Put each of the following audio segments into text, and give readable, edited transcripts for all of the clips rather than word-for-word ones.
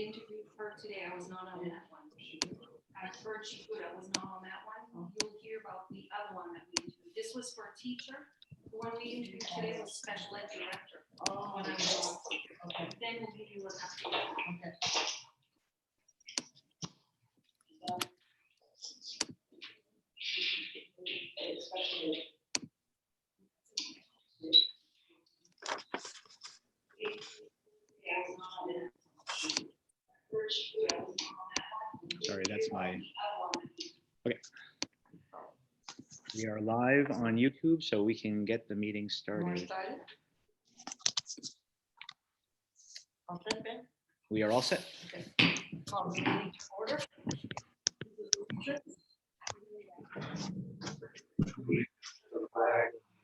interviewed her today. I was not on that one. I heard she could. I was not on that one. You'll hear about the other one that we interviewed. This was for a teacher. The one we interviewed today was special ed director. Oh, When I was okay. then we'll give you an update. Okay. Sorry, that's my, okay. We are live on YouTube, so we can get the meeting started. We are all set. Okay. Call the meeting to order.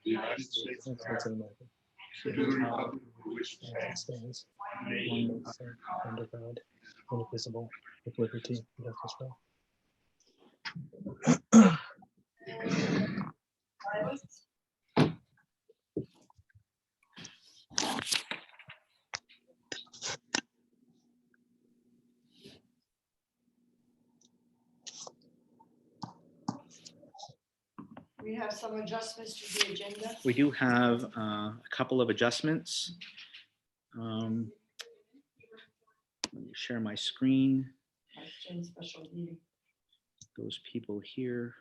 The United States of America, to the republic for which it stands, one nation under God, indivisible, with liberty and justice for all. We have some adjustments to the agenda. We do have a couple of adjustments. Let me share my screen. Special meeting. Those people here.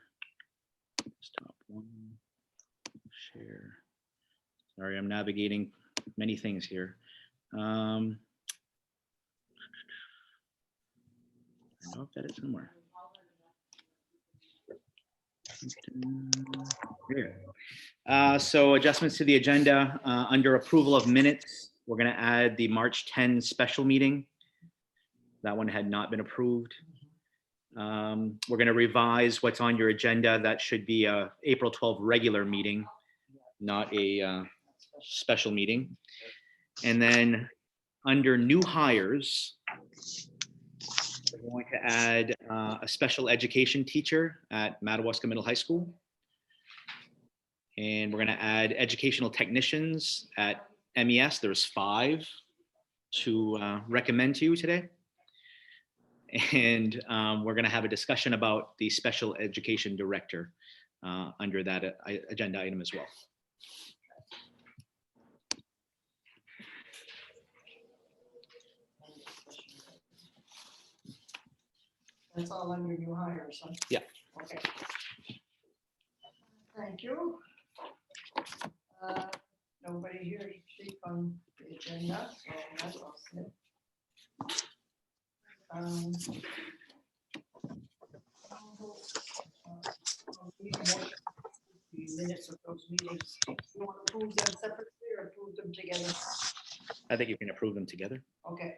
Stop one. Share. Sorry, I'm navigating many things here. I know I've got it somewhere. Here. So adjustments to the agenda under approval of minutes. We're going to add the March 10 special meeting. That one had not been approved. We're going to revise what's on your agenda. That should be a April 12 regular meeting, not a special meeting. And then under new hires, we're going to add a special education teacher at Madawaska Middle High School. And we're going to add educational technicians at MES. There's 5 to recommend to you today. And we're going to have a discussion about the special education director under that agenda item as well. That's all under new hires, huh? Yeah. Okay. Thank you. Nobody here to speak on the agenda, so that's all set. The minutes of those meetings, you want to approve them separately or approve them together? I think you can approve them together. Okay.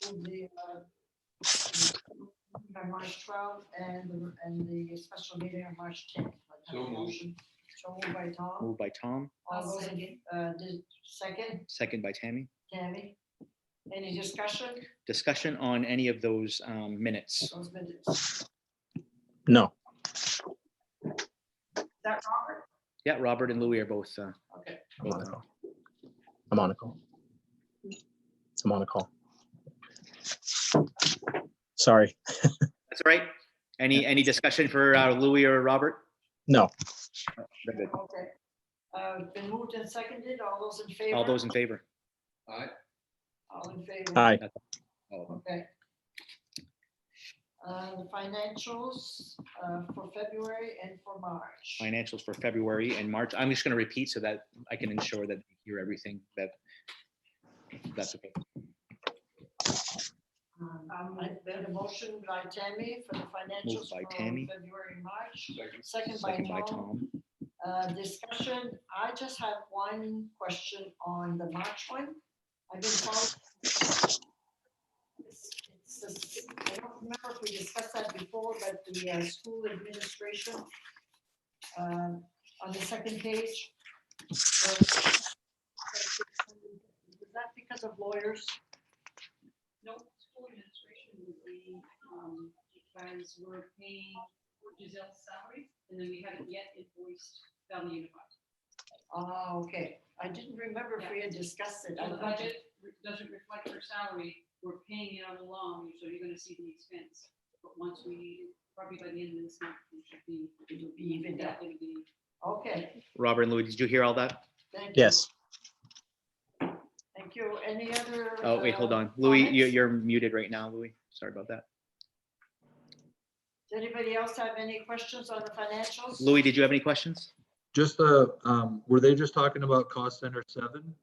Approve the by March 12th and the special meeting on March 10th. So moved. So moved by Tom. Moved by Tom, All those in, second, second by Tammy. Tammy. Any discussion? Discussion on any of those minutes. Those minutes. No. Is that Robert? Yeah, Robert and Louis are both. Okay. I'm on a call. I'm on a call. I'm on a call. Sorry. That's all right. Any discussion for Louis or Robert? No. Very good. Okay. Been moved and seconded. All those in favor? All those in favor? Aye. All in favor? Aye. All of them. Okay. The financials for February and for March. Financials for February and March. I'm just going to repeat so that I can ensure that you hear everything. That's okay. I made a motion by Tammy for the financials Moved by for Tammy. February and March. Second. Second by Second by Tom. Tom. Discussion. I just have one question on the March one. I've been following. I don't remember if we discussed that before, but the school administration on the second page. Is that because of lawyers? No, school administration would be because we're paying Giselle's salary, and then we haven't yet invoiced Valley Unified. Oh, okay. I didn't remember if we had discussed it. So the budget doesn't reflect her salary we're paying it all along, so you're gonna see the expense. But once we, probably by the end of this month, we should be. It'll be evened out. It'll be- Okay, Robert and Louis, did you hear all that? thank you. Yes. Thank you. Any other? Oh, wait, hold on. Louis, comments? you're muted right now, Louis. Sorry about that. Does anybody else have any questions on the financials? Louis, did you have any questions? Just were they just talking about cost center 7?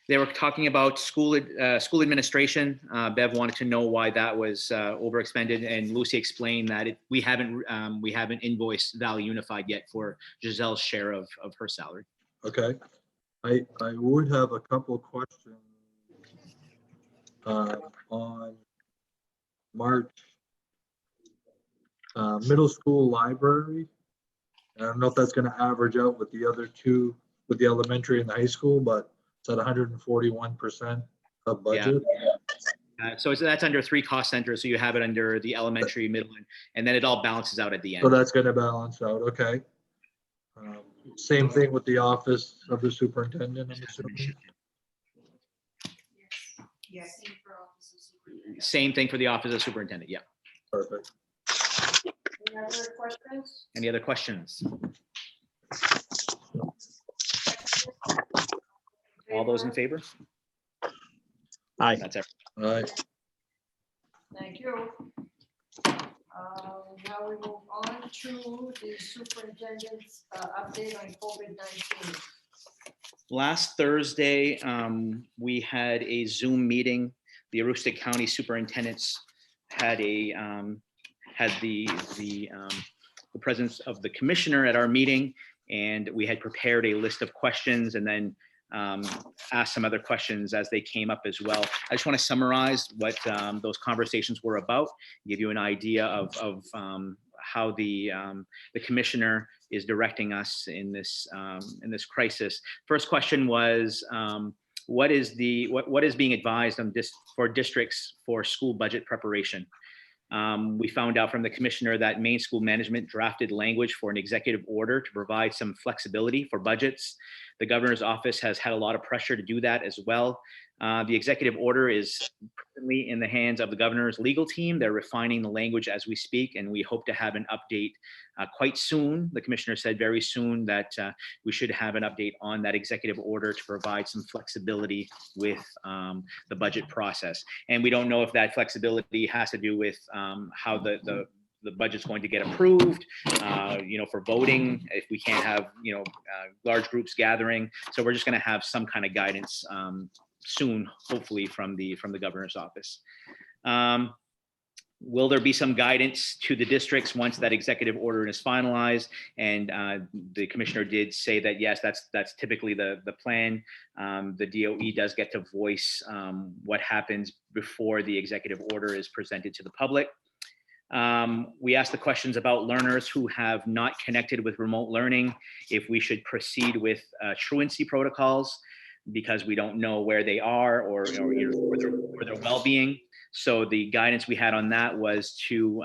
They were talking about school administration. Bev wanted to know why that was overexpended, and Lucy explained that we haven't invoiced Valley Unified yet for Giselle's share of her salary. Okay. I would have a couple questions on March. Middle school library. I don't know if that's going to average out with the other two, with the elementary and the high school, but it's at 141% of budget. So that's under 3 cost centers. So you have it under the elementary, middle, and then it all balances out at the So end. that's going to balance out. Okay. Same thing with the office of the superintendent, I'm assuming. Yes. Same for Office of Superintendent. Same thing for the office of superintendent. Yeah. Perfect. Any other questions? Any other questions? All those in favor? Aye. That's it. All right. Thank you. Now we move on to the superintendent's update on COVID-19. Last Thursday, we had a Zoom meeting. The Aroostook County Superintendents had the presence of the commissioner at our meeting, and we had prepared a list of questions and then asked some other questions as they came up as well. I just want to summarize what those conversations were about, give you an idea of how the commissioner is directing us in this crisis. First question was, what is being advised on for districts for school budget preparation? We found out from the commissioner that Maine School Management drafted language for an executive order to provide some flexibility for budgets. The governor's office has had a lot of pressure to do that as well. The executive order is presently in the hands of the governor's legal team. They're refining the language as we speak, and we hope to have an update quite soon. The commissioner said very soon that we should have an update on that executive order to provide some flexibility with the budget process. And we don't know if that flexibility has to do with how the budget's going to get approved, for voting, if we can't have, large groups gathering. So we're just going to have some kind of guidance soon, hopefully from the governor's office. Will there be some guidance to the districts once that executive order is finalized? And the commissioner did say that, yes, that's typically the plan. The DOE does get to voice what happens before the executive order is presented to the public. We asked the questions about learners who have not connected with remote learning, if we should proceed with truancy protocols, because we don't know where they are or their well-being. So the guidance we had on that was to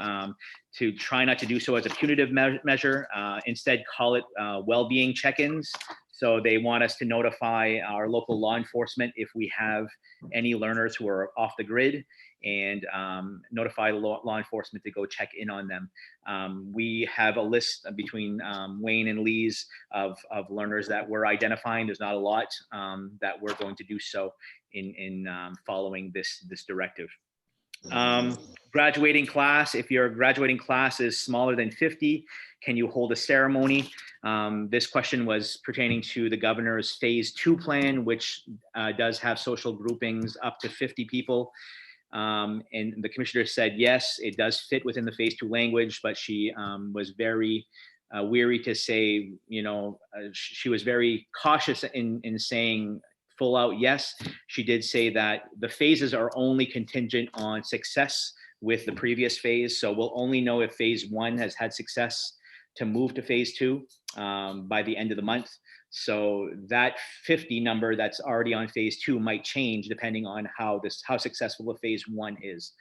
try not to do so as a punitive measure, instead call it well-being check-ins. So they want us to notify our local law enforcement if we have any learners who are off the grid, and notify law enforcement to go check in on them. We have a list between Wayne and Lee's of learners that we're identifying. There's not a lot that we're going to do so in following this directive. Graduating class, if your graduating class is smaller than 50, can you hold a ceremony? This question was pertaining to the governor's phase 2 plan, which does have social groupings up to 50 people. And the commissioner said, yes, it does fit within the phase 2 language, but she was very weary to say, she was very cautious in saying full out yes. She did say that the phases are only contingent on success with the previous phase. So we'll only know if phase 1 has had success to move to phase 2 by the end of the month. So that 50 number that's already on phase 2 might change depending on how successful the phase 1 is.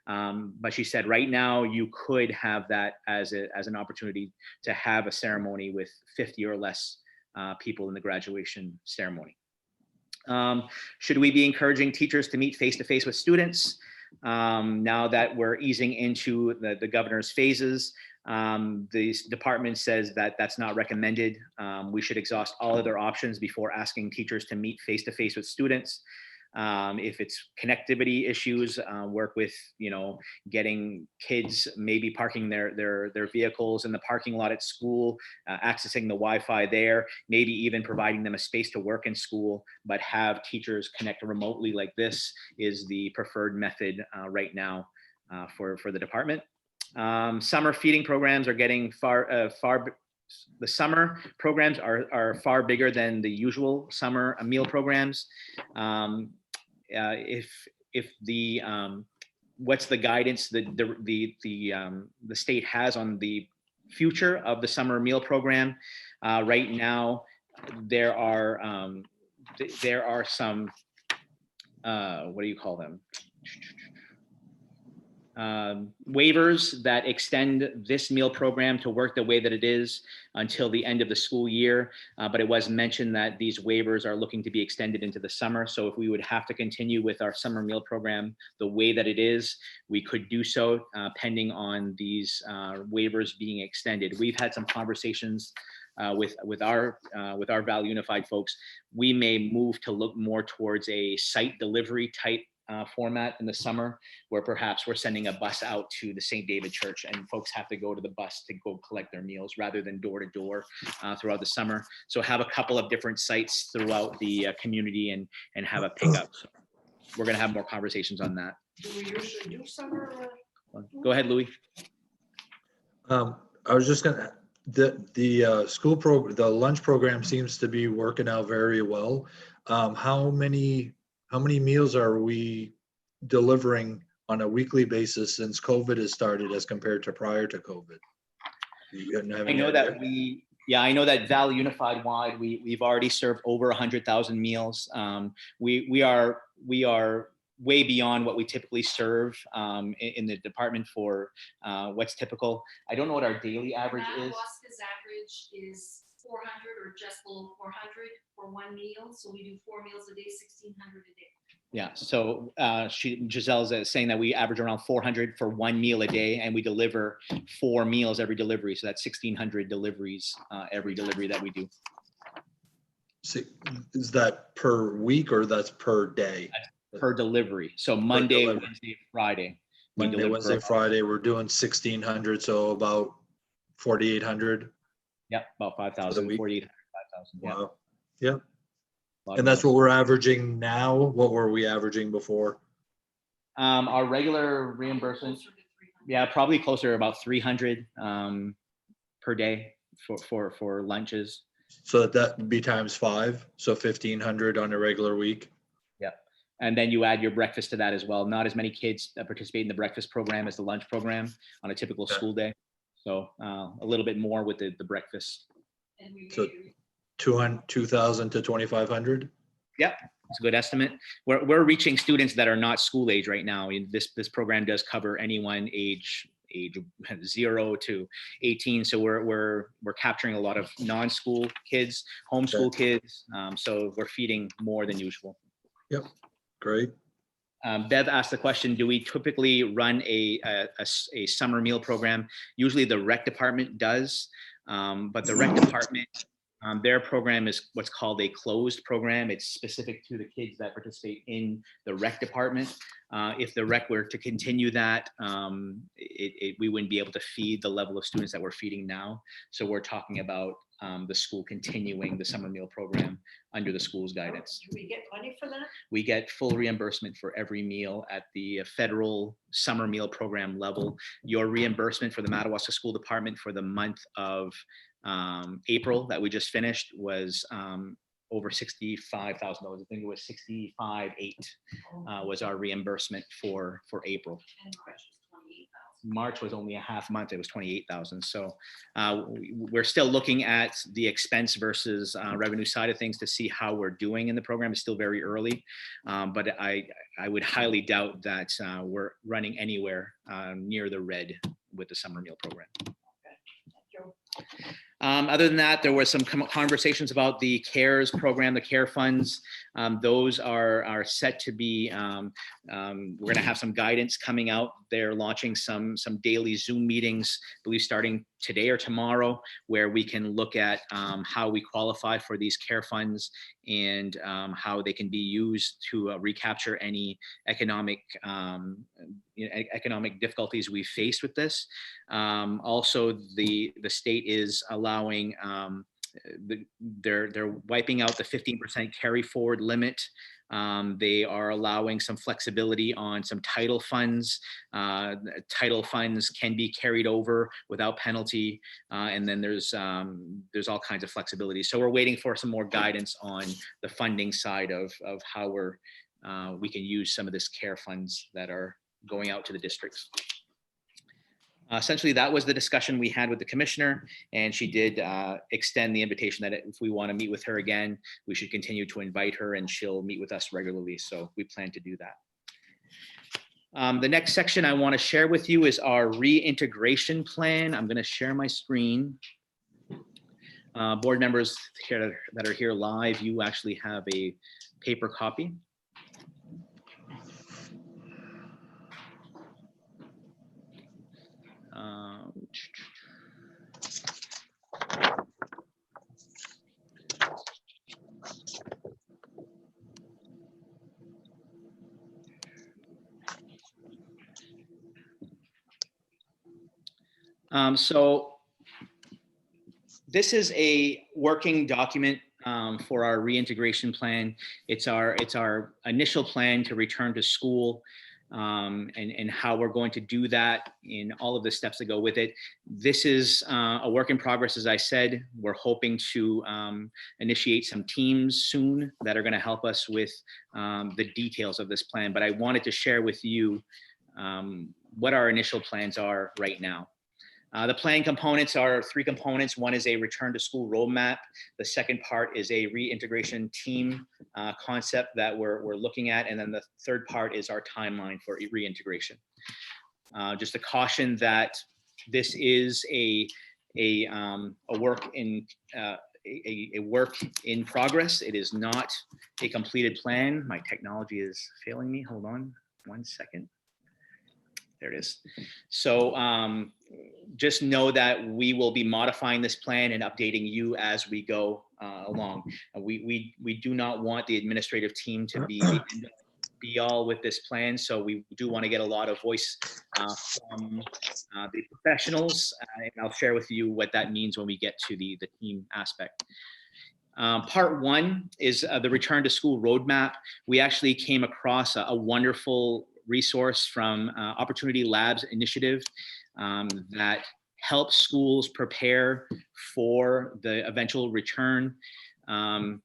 But she said right now you could have that as an opportunity to have a ceremony with 50 or less people in the graduation ceremony. Should we be encouraging teachers to meet face-to-face with students? Now that we're easing into the governor's phases, the department says that that's not recommended. We should exhaust all other options before asking teachers to meet face-to-face with students. If it's connectivity issues, work with, getting kids maybe parking their vehicles in the parking lot at school, accessing the Wi-Fi there, maybe even providing them a space to work in school, but have teachers connect remotely like this is the preferred method right now for the department. Summer feeding programs are getting the summer programs are far bigger than the usual summer meal programs. If the what's the guidance that the state has on the future of the summer meal program? Right now, there are some what do you call them? Waivers that extend this meal program to work the way that it is until the end of the school year. But it was mentioned that these waivers are looking to be extended into the summer. So if we would have to continue with our summer meal program the way that it is, we could do so pending on these waivers being extended. We've had some conversations with our Val Unified folks. We may move to look more towards a site delivery type format in the summer, where perhaps we're sending a bus out to the St. David Church and folks have to go to the bus to go collect their meals rather than door to door throughout the summer. So have a couple of different sites throughout the community and have a pickup. So we're going to have more conversations on that. Do we usually do summer? Go ahead, Louis. I was just gonna, the school program, the lunch program seems to be working out very well. How many meals are we delivering on a weekly basis since COVID has started as compared to prior to COVID? I know that I know that Val Unified wide, we've already served over 100,000 meals. We are way beyond what we typically serve in the department for what's typical. I don't know what our daily average is. Madawaska's average is 400 or just below 400 for one meal. So we do 4 meals a day, 1,600 a day. Yeah, so Giselle's saying that we average around 400 for one meal a day, and we deliver 4 meals every delivery. So that's 1,600 deliveries every delivery that we do. See, is that per week or that's per day? That's per delivery. So Monday, delivery. Wednesday, Friday. Monday, Wednesday, Friday, we're doing 1,600, so about 4,800. Yep, about 5,000, 4,800, 5,000. Yeah. Wow. Yeah. And that's what we're averaging now. What were we averaging before? Our regular reimbursement, Closer to 300. yeah, probably closer to about 300 per day for lunches. So that would be times 5, so 1,500 on a regular week. Yeah, and then you add your breakfast to that as well. Not as many kids participate in the breakfast program as the lunch program on a typical school day. So a little bit more with the breakfast. And we So- may 2,000 to 2,500. Yep, it's a good estimate. We're reaching students that are not school age right now. This program does cover anyone age 0 to 18. So we're capturing a lot of non-school kids, homeschool kids. So we're feeding more than usual. Yep, great. Bev asked the question, do we typically run a summer meal program? Usually the rec department does, but the rec department, their program is what's called a closed program. It's specific to the kids that participate in the rec department. If the rec were to continue that, we wouldn't be able to feed the level of students that we're feeding now. So we're talking about the school continuing the summer meal program under the school's guidance. Do we get money for that? We get full reimbursement for every meal at the federal summer meal program level. Your reimbursement for the Madawaska School Department for the month of April that we just finished was over $65,000. I think it was $65,800 was our reimbursement for April. And March is 28,000. March was only a half month. It was 28,000. So we're still looking at the expense versus revenue side of things to see how we're doing in the program. It's still very early, but I would highly doubt that we're running anywhere near the red with the summer meal program. Other than that, there were some conversations about the CARES program, the CARE funds. Those are set to be, we're going to have some guidance coming out. They're launching some daily Zoom meetings, I believe starting today or tomorrow, where we can look at how we qualify for these care funds and how they can be used to recapture any economic economic difficulties we faced with this. Also, the state is allowing they're wiping out the 15% carry forward limit. They are allowing some flexibility on some title funds. Title funds can be carried over without penalty. And then there's all kinds of flexibility. So we're waiting for some more guidance on the funding side of how we can use some of this care funds that are going out to the districts. Essentially, that was the discussion we had with the commissioner, and she did extend the invitation that if we want to meet with her again, we should continue to invite her, and she'll meet with us regularly. So we plan to do that. The next section I want to share with you is our reintegration plan. I'm going to share my screen. Board members here that are here live, you actually have a paper copy. So this is a working document for our reintegration plan. It's our initial plan to return to school, and how we're going to do that in all of the steps that go with it. This is a work in progress. As I said, we're hoping to initiate some teams soon that are going to help us with the details of this plan. But I wanted to share with you what our initial plans are right now. The plan components are 3 components. One is a return to school roadmap. The second part is a reintegration team concept that we're looking at. And then the third part is our timeline for reintegration. Just a caution that this is a work in progress. It is not a completed plan. My technology is failing me. Hold on 1 second. There it is. So just know that we will be modifying this plan and updating you as we go along. We do not want the administrative team to be all with this plan. So we do want to get a lot of voice from the professionals. And I'll share with you what that means when we get to the team aspect. Part 1 is the return to school roadmap. We actually came across a wonderful resource from Opportunity Labs initiative that helps schools prepare for the eventual return,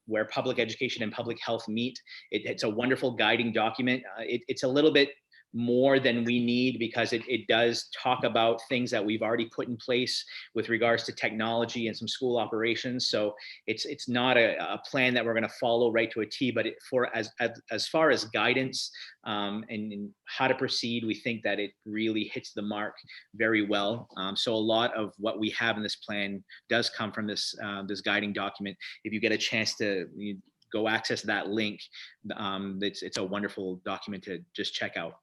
where public education and public health meet. It's a wonderful guiding document. It's a little bit more than we need because it does talk about things that we've already put in place with regards to technology and some school operations. So it's not a plan that we're going to follow right to a T, but as far as guidance and how to proceed, we think that it really hits the mark very well. So a lot of what we have in this plan does come from this guiding document. If you get a chance to go access that link, it's a wonderful document to just check out.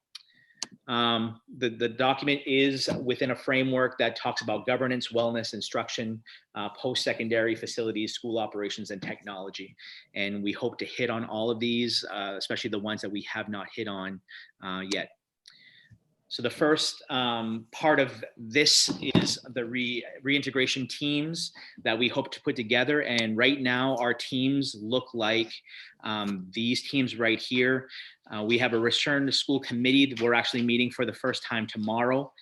The document is within a framework that talks about governance, wellness, instruction, post-secondary facilities, school operations, and technology. And we hope to hit on all of these, especially the ones that we have not hit on yet. So the first part of this is the reintegration teams that we hope to put together. And right now our teams look like these teams right here. We have a return to school committee that we're actually meeting for the first time tomorrow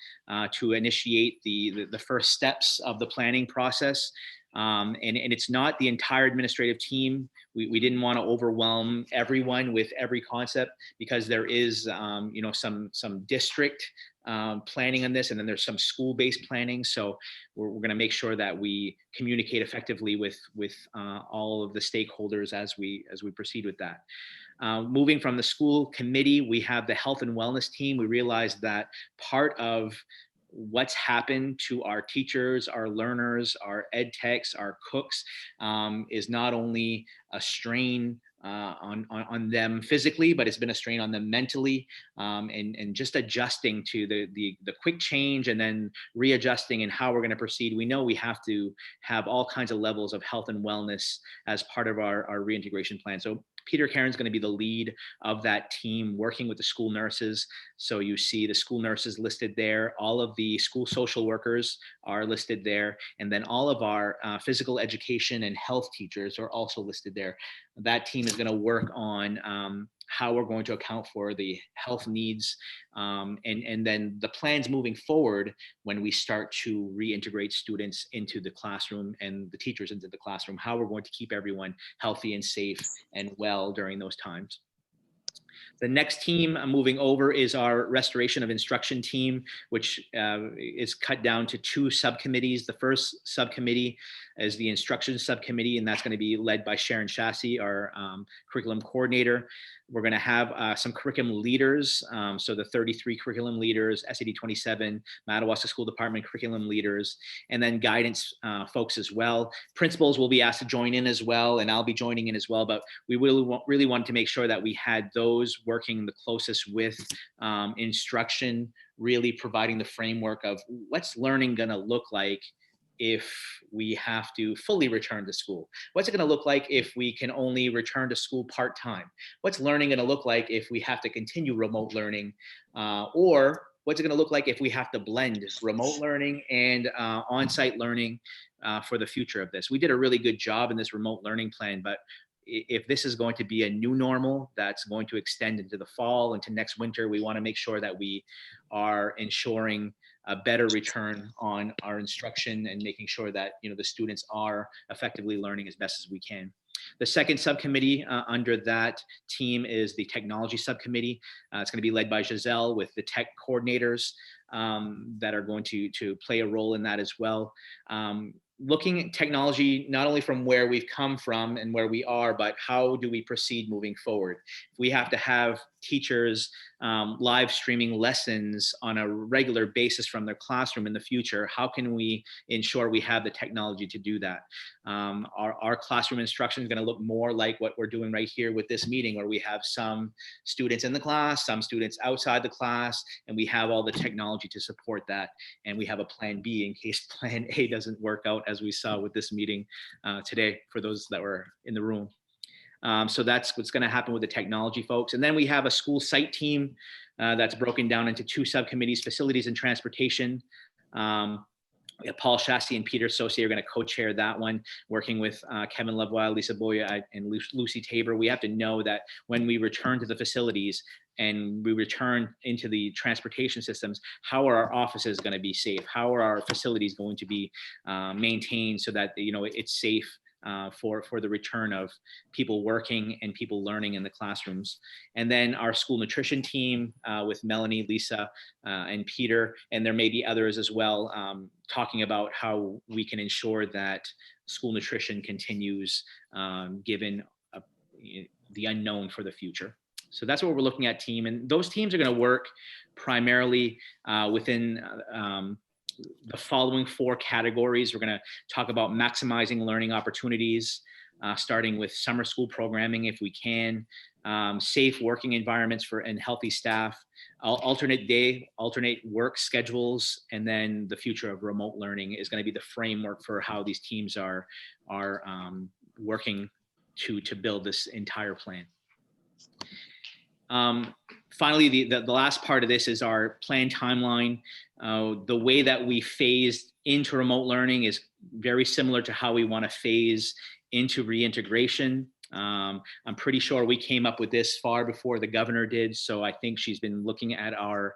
to initiate the first steps of the planning process. And it's not the entire administrative team. We didn't want to overwhelm everyone with every concept because there is, some district planning on this, and then there's some school-based planning. So we're going to make sure that we communicate effectively with all of the stakeholders as we proceed with that. Moving from the school committee, we have the health and wellness team. We realized that part of what's happened to our teachers, our learners, our ed techs, our cooks is not only a strain on them physically, but it's been a strain on them mentally, and just adjusting to the quick change and then readjusting and how we're going to proceed. We know we have to have all kinds of levels of health and wellness as part of our reintegration plan. So Peter Karen's going to be the lead of that team, working with the school nurses. So you see the school nurses listed there. All of the school social workers are listed there. And then all of our physical education and health teachers are also listed there. That team is going to work on how we're going to account for the health needs, and then the plans moving forward when we start to reintegrate students into the classroom and the teachers into the classroom, how we're going to keep everyone healthy and safe and well during those times. The next team moving over is our restoration of instruction team, which is cut down to 2 subcommittees. The first subcommittee is the instruction subcommittee, and that's going to be led by Sharon Chassis, our curriculum coordinator. We're going to have some curriculum leaders. So the 33 curriculum leaders, SAD 27, Madawaska School Department curriculum leaders, and then guidance folks as well. Principals will be asked to join in as well, and I'll be joining in as well. But we really wanted to make sure that we had those working the closest with instruction, really providing the framework of what's learning going to look like if we have to fully return to school? What's it going to look like if we can only return to school part-time? What's learning going to look like if we have to continue remote learning? Or what's it going to look like if we have to blend remote learning and on-site learning for the future of this? We did a really good job in this remote learning plan, but if this is going to be a new normal that's going to extend into the fall, into next winter, we want to make sure that we are ensuring a better return on our instruction and making sure that the students are effectively learning as best as we can. The second subcommittee under that team is the technology subcommittee. It's going to be led by Giselle with the tech coordinators that are going to play a role in that as well. Looking at technology, not only from where we've come from and where we are, but how do we proceed moving forward? If we have to have teachers live streaming lessons on a regular basis from their classroom in the future, how can we ensure we have the technology to do that? Our classroom instruction is going to look more like what we're doing right here with this meeting, where we have some students in the class, some students outside the class, and we have all the technology to support that. And we have a plan B in case plan A doesn't work out, as we saw with this meeting today for those that were in the room. So that's what's going to happen with the technology folks. And then we have a school site team that's broken down into 2 subcommittees, facilities and transportation. Paul Chassis and Peter Saucier are going to co-chair that one, working with Kevin Lavoie, Lisa Boya, and Lucy Tabor. We have to know that when we return to the facilities and we return into the transportation systems, how are our offices going to be safe? How are our facilities going to be maintained so that it's safe for the return of people working and people learning in the classrooms? And then our school nutrition team with Melanie, Lisa, and Peter, and there may be others as well, talking about how we can ensure that school nutrition continues given the unknown for the future. So that's what we're looking at, team. And those teams are going to work primarily within the following 4 categories. We're going to talk about maximizing learning opportunities, starting with summer school programming if we can, safe working environments and healthy staff, alternate day, alternate work schedules, and then the future of remote learning is going to be the framework for how these teams are working to build this entire plan. Finally, the last part of this is our plan timeline. The way that we phased into remote learning is very similar to how we want to phase into reintegration. I'm pretty sure we came up with this far before the governor did. So I think she's been looking at our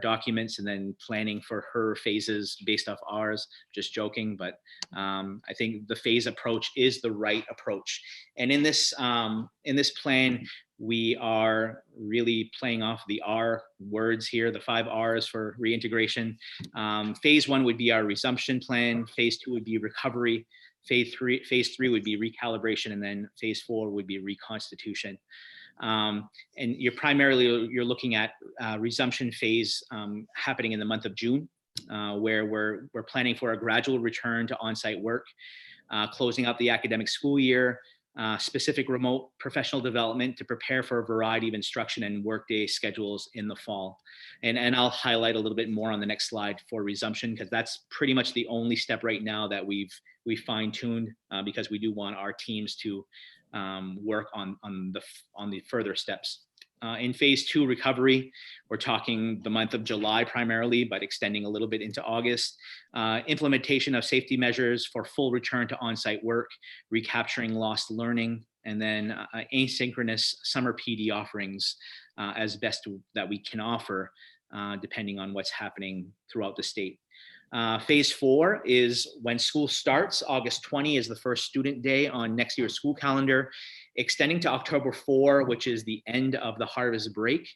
documents and then planning for her phases based off ours. Just joking, but I think the phase approach is the right approach. And in this plan, we are really playing off the R words here, the 5 R's for reintegration. Phase 1 would be our resumption plan. Phase 2 would be recovery. Phase 3 would be recalibration, and then phase 4 would be reconstitution. And you're looking at resumption phase happening in the month of June, where we're planning for a gradual return to on-site work, closing out the academic school year, specific remote professional development to prepare for a variety of instruction and workday schedules in the fall. And I'll highlight a little bit more on the next slide for resumption, because that's pretty much the only step right now that we fine-tuned, because we do want our teams to work on the further steps. In phase 2 recovery, we're talking the month of July primarily, but extending a little bit into August. Implementation of safety measures for full return to on-site work, recapturing lost learning, and then asynchronous summer PD offerings as best that we can offer, depending on what's happening throughout the state. Phase 4 is when school starts. August 20 is the first student day on next year's school calendar, extending to October 4, which is the end of the harvest break.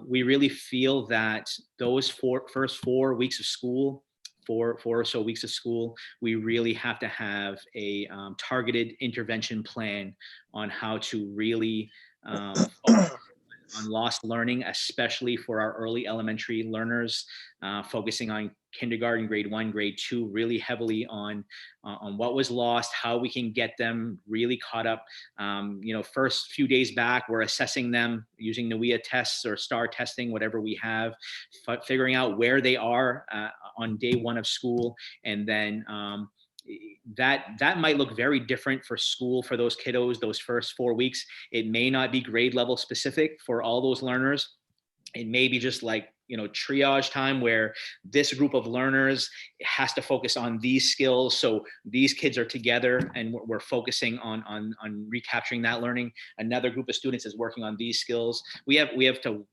We really feel that those first 4 weeks of school, four or so weeks of school, we really have to have a targeted intervention plan on how to really focus on lost learning, especially for our early elementary learners, focusing on kindergarten, grade 1, grade 2, really heavily on what was lost, how we can get them really caught up. First few days back, we're assessing them using NWEA tests or STAR testing, whatever we have, figuring out where they are on day 1 of school. And then that might look very different for school for those kiddos, those first 4 weeks. It may not be grade level specific for all those learners. It may be just like, triage time where this group of learners has to focus on these skills. So these kids are together and we're focusing on recapturing that learning. Another group of students is working on these skills. We have to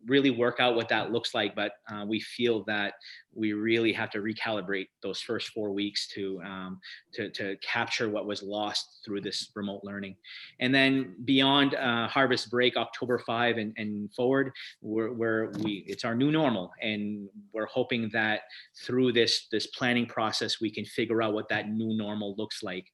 really work out what that looks like, but we feel that we really have to recalibrate those first 4 weeks to capture what was lost through this remote learning. And then beyond harvest break, October 5 and forward, it's our new normal, and we're hoping that through this planning process we can figure out what that new normal looks like.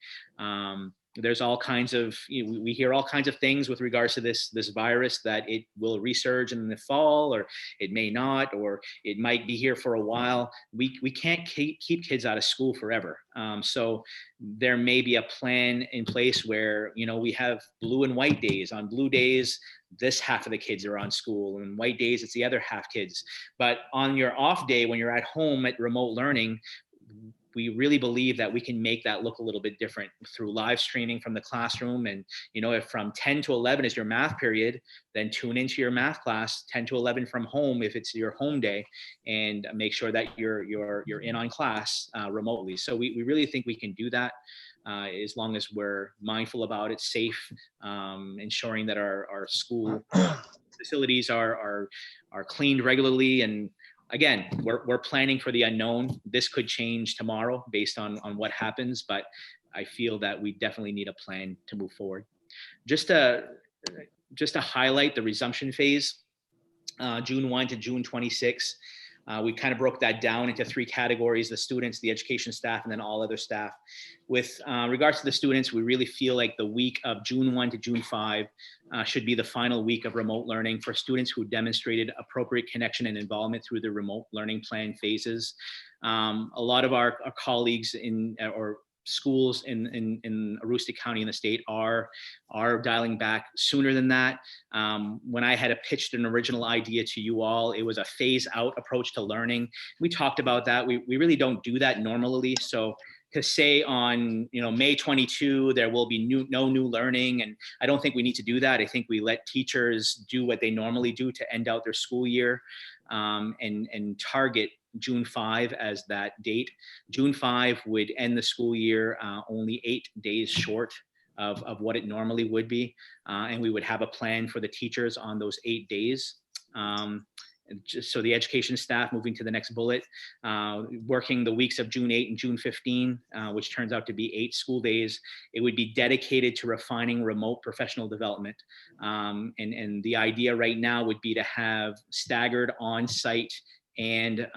There's all kinds of, we hear all kinds of things with regards to this virus, that it will resurge in the fall, or it may not, or it might be here for a while. We can't keep kids out of school forever. So there may be a plan in place where, we have blue and white days. On blue days, this half of the kids are on school, and white days, it's the other half kids. But on your off day, when you're at home at remote learning, we really believe that we can make that look a little bit different through live streaming from the classroom. And, if from 10 to 11 is your math period, then tune into your math class, 10 to 11 from home if it's your home day, and make sure that you're in on class remotely. So we really think we can do that as long as we're mindful about it, safe, ensuring that our school facilities are cleaned regularly. And again, we're planning for the unknown. This could change tomorrow based on what happens, but I feel that we definitely need a plan to move forward. Just to highlight the resumption phase, June 1 to June 26. We kind of broke that down into 3 categories: the students, the education staff, and then all other staff. With regards to the students, we really feel like the week of June 1 to June 5 should be the final week of remote learning for students who demonstrated appropriate connection and involvement through the remote learning plan phases. A lot of our colleagues or schools in Aroostook County in the state are dialing back sooner than that. When I had pitched an original idea to you all, it was a phase out approach to learning. We talked about that. We really don't do that normally. So to say on May 22 there will be no new learning, and I don't think we need to do that. I think we let teachers do what they normally do to end out their school year, and target June 5 as that date. June 5 would end the school year only 8 days short of what it normally would be, and we would have a plan for the teachers on those 8 days. Just so the education staff, moving to the next bullet, working the weeks of June 8 and June 15, which turns out to be 8 school days, it would be dedicated to refining remote professional development. And the idea right now would be to have staggered on-site and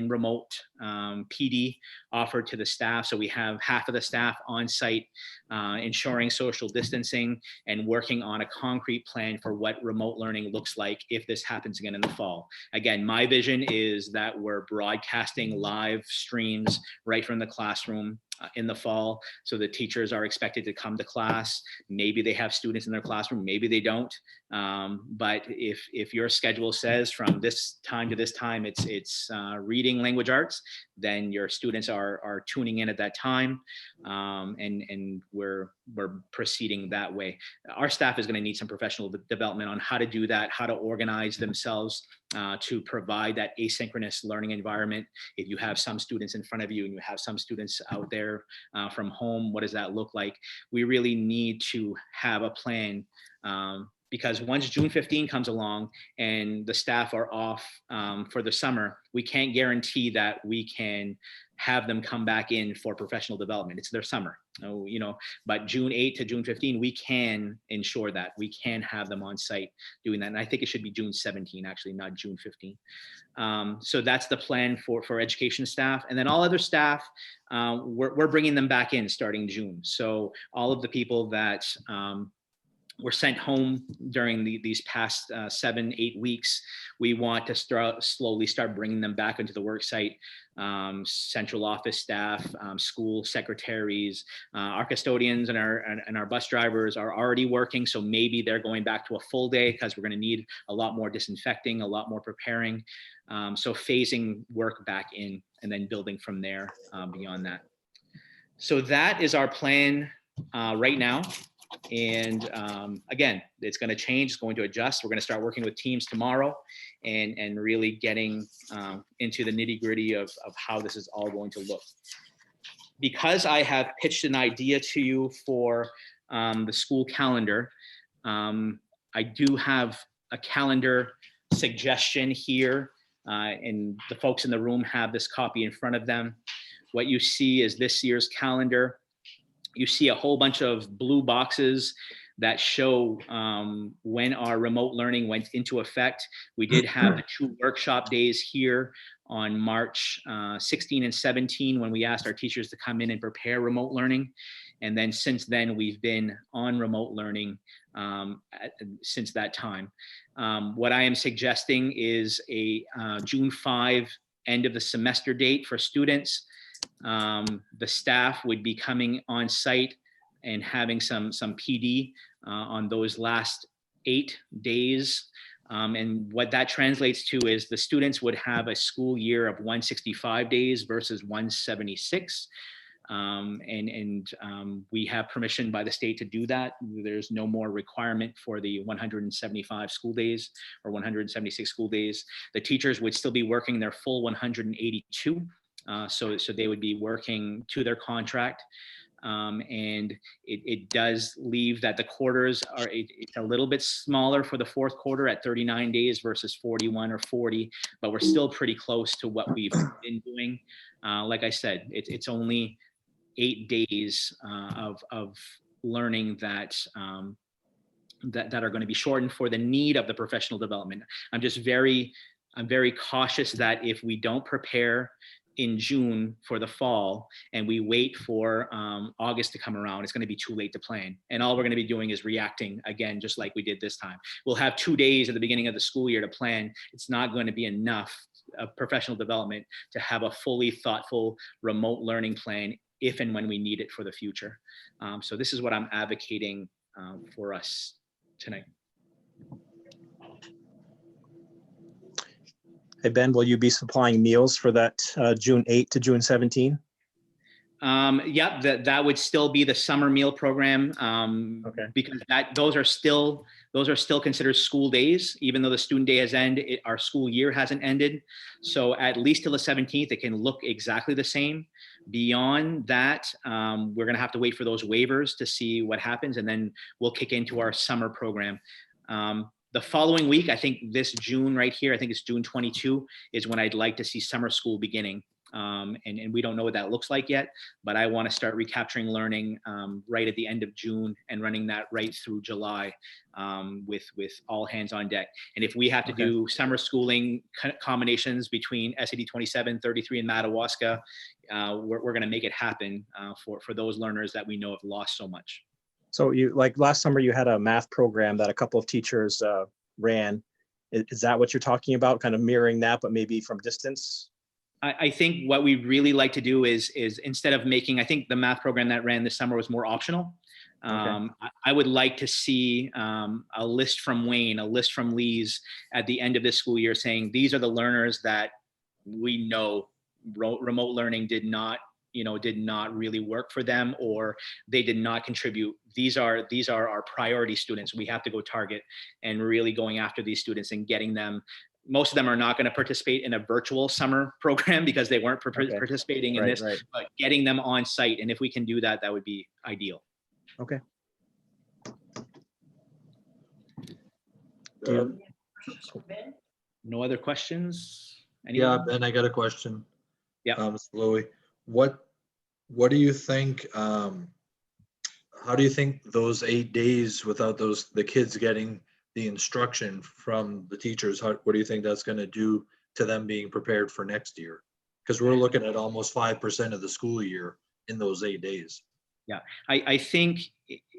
remote PD offered to the staff. So we have half of the staff on site, ensuring social distancing and working on a concrete plan for what remote learning looks like if this happens again in the fall. Again, my vision is that we're broadcasting live streams right from the classroom. in the fall. So the teachers are expected to come to class. Maybe they have students in their classroom, maybe they don't. But if your schedule says from this time to this time, it's reading language arts, then your students are tuning in at that time. And we're proceeding that way. Our staff is going to need some professional development on how to do that, how to organize themselves to provide that asynchronous learning environment. If you have some students in front of you and you have some students out there from home, what does that look like? We really need to have a plan, because once June 15 comes along and the staff are off for the summer, we can't guarantee that we can have them come back in for professional development. It's their summer, but June 8 to June 15, we can ensure that we can have them on site doing that. And I think it should be June 17, actually, not June 15. So that's the plan for education staff. And then all other staff, we're bringing them back in starting June. So all of the people that were sent home during these past 7-8 weeks, we want to slowly start bringing them back into the work site. Central office staff, school secretaries, our custodians and our bus drivers are already working. So maybe they're going back to a full day because we're going to need a lot more disinfecting, a lot more preparing. So phasing work back in and then building from there beyond that. So that is our plan right now. And again, it's going to change, it's going to adjust. We're going to start working with teams tomorrow and really getting into the nitty gritty of how this is all going to look. Because I have pitched an idea to you for the school calendar, I do have a calendar suggestion here, and the folks in the room have this copy in front of them. What you see is this year's calendar. You see a whole bunch of blue boxes that show when our remote learning went into effect. We did have the 2 workshop days here on March 16 and 17 when we asked our teachers to come in and prepare remote learning. And then since then, we've been on remote learning since that time. What I am suggesting is a June 5 end of the semester date for students. The staff would be coming on site and having some PD on those last 8 days. And what that translates to is the students would have a school year of 165 days versus 176. We have permission by the state to do that. There's no more requirement for the 175 school days or 176 school days. The teachers would still be working their full 182. So they would be working to their contract. And it does leave that the quarters are it's a little bit smaller for the 4th quarter at 39 days versus 41 or 40, but we're still pretty close to what we've been doing. Like I said, it's only 8 days of learning that are going to be shortened for the need of the professional development. I'm very cautious that if we don't prepare in June for the fall and we wait for August to come around, it's going to be too late to plan. And all we're going to be doing is reacting again, just like we did this time. We'll have 2 days at the beginning of the school year to plan. It's not going to be enough of professional development to have a fully thoughtful remote learning plan if and when we need it for the future. So this is what I'm advocating for us tonight. Hey, Ben, will you be supplying meals for that June 8 to June 17? Yeah, that would still be the summer meal program. Okay. Because those are still considered school days, even though the student day has ended, our school year hasn't ended. So at least till the 17th, it can look exactly the same. Beyond that, we're going to have to wait for those waivers to see what happens, and then we'll kick into our summer program. The following week, I think this June right here, I think it's June 22, is when I'd like to see summer school beginning. And we don't know what that looks like yet, but I want to start recapturing learning right at the end of June and running that right through July with all hands on deck. And if we have to do summer schooling combinations between SAD 27, 33, and Madawaska, we're going to make it happen for those learners that we know have lost so much. So like last summer, you had a math program that a couple of teachers ran. Is that what you're talking about? Kind of mirroring that, but maybe from distance? I think what we'd really like to do is instead of making, I think the math program that ran this summer was more optional. I would like to see a list from Wayne, a list from Lee's at the end of this school year saying, these are the learners that we know remote learning did not really work for them, or they did not contribute. These are our priority students. We have to go target and really going after these students and getting them. Most of them are not going to participate in a virtual summer program because they weren't participating in this, but getting them on site. And if we can do that, that would be ideal. Okay. Ben? No other questions? Yeah, Anyone? Ben, I got a question. Yeah. Mr. Louie, what do you think, how do you think those 8 days without the kids getting the instruction from the teachers, what do you think that's gonna do to them being prepared for next year? Because we're looking at almost 5% of the school year in those 8 days. Yeah, I think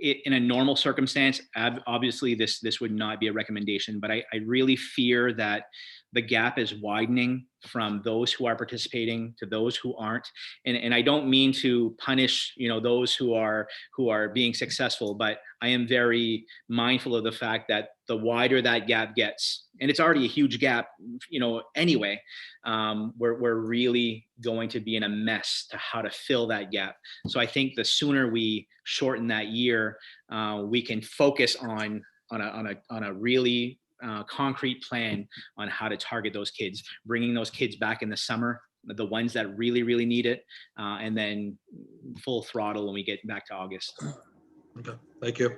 in a normal circumstance, obviously this would not be a recommendation, but I really fear that the gap is widening from those who are participating to those who aren't. And I don't mean to punish, those who are being successful, but I am very mindful of the fact that the wider that gap gets, and it's already a huge gap, anyway, we're really going to be in a mess to how to fill that gap. So I think the sooner we shorten that year, we can focus on a really concrete plan on how to target those kids, bringing those kids back in the summer, the ones that really, really need it, and then full throttle when we get back to August. Okay, thank you.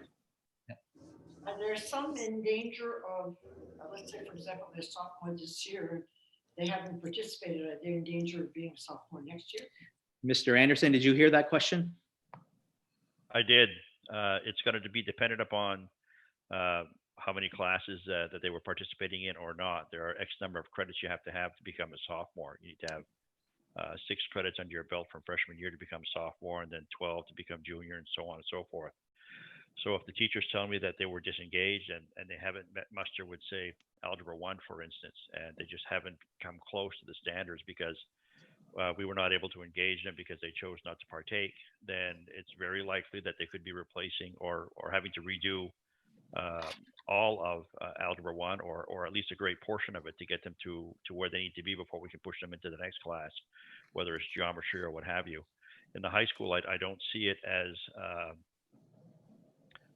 Are there some in danger of, let's say, for example, they're sophomore this year, they haven't participated, are they in danger of being a sophomore next year? Mr. Anderson, did you hear that question? I did. It's going to be dependent upon how many classes that they were participating in or not. There are X number of credits you have to become a sophomore. You need to have 6 credits under your belt from freshman year to become sophomore, and then 12 to become junior, and so on and so forth. So if the teachers tell me that they were disengaged and they haven't met muster with, say, Algebra 1, for instance, and they just haven't come close to the standards because we were not able to engage them because they chose not to partake, then it's very likely that they could be replacing or having to redo all of Algebra 1 or at least a great portion of it to get them to where they need to be before we can push them into the next class, whether it's geometry or what have you. In the high school, I don't see it as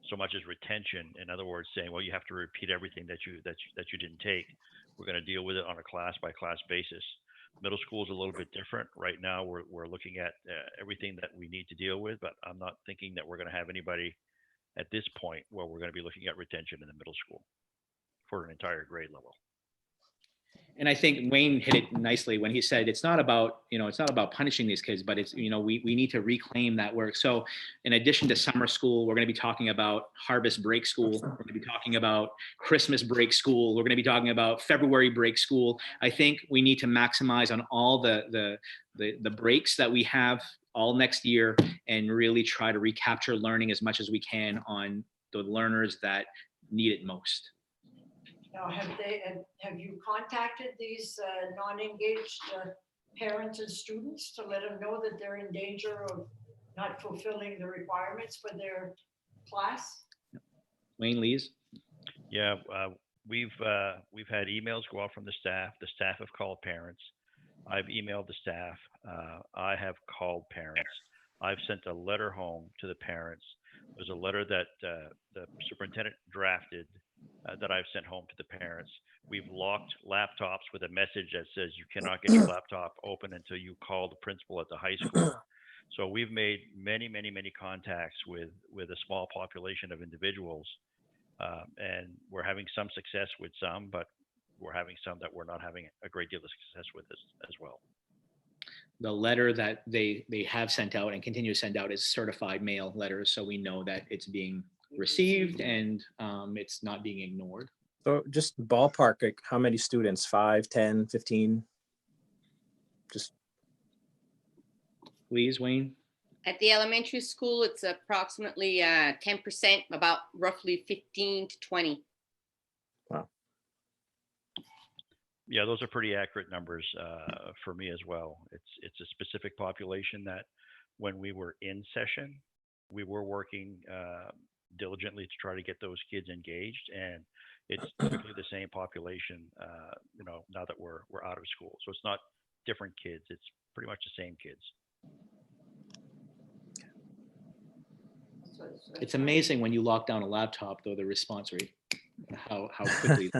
so much as retention. In other words, saying, well, you have to repeat everything that you didn't take. We're going to deal with it on a class by class basis. Middle school is a little bit different. Right now, we're looking at everything that we need to deal with, but I'm not thinking that we're going to have anybody at this point where we're going to be looking at retention in the middle school for an entire grade level. And I think Wayne hit it nicely when he said it's not about punishing these kids, but it's, we need to reclaim that work. So in addition to summer school, we're going to be talking about harvest break school. We're going to be talking about Christmas break school. We're going to be talking about February break school. I think we need to maximize on all the breaks that we have all next year and really try to recapture learning as much as we can on the learners that need it most. Now, have you contacted these non-engaged parents and students to let them know that they're in danger of not fulfilling the requirements for their class? Wayne, Lees? Yeah, we've had emails go out from the staff. The staff have called parents. I've emailed the staff. I have called parents. I've sent a letter home to the parents. There's a letter that the superintendent drafted that I've sent home to the parents. We've locked laptops with a message that says you cannot get your laptop open until you call the principal at the high school. So we've made many contacts with a small population of individuals, and we're having some success with some, but we're having some that we're not having a great deal of success with as well. The letter that they have sent out and continue to send out is certified mail letters, so we know that it's being received and it's not being ignored. So just ballpark, like how many students? 5, 10, 15? Just Please, Wayne? At the elementary school, it's approximately 10%, about roughly 15 to 20. wow. Yeah, those are pretty accurate numbers for me as well. It's a specific population that when we were in session, we were working diligently to try to get those kids engaged, and it's typically the same population, now that we're out of school. So it's not different kids; it's pretty much the same kids. It's amazing when you lock down a laptop, though, the response rate, how quickly.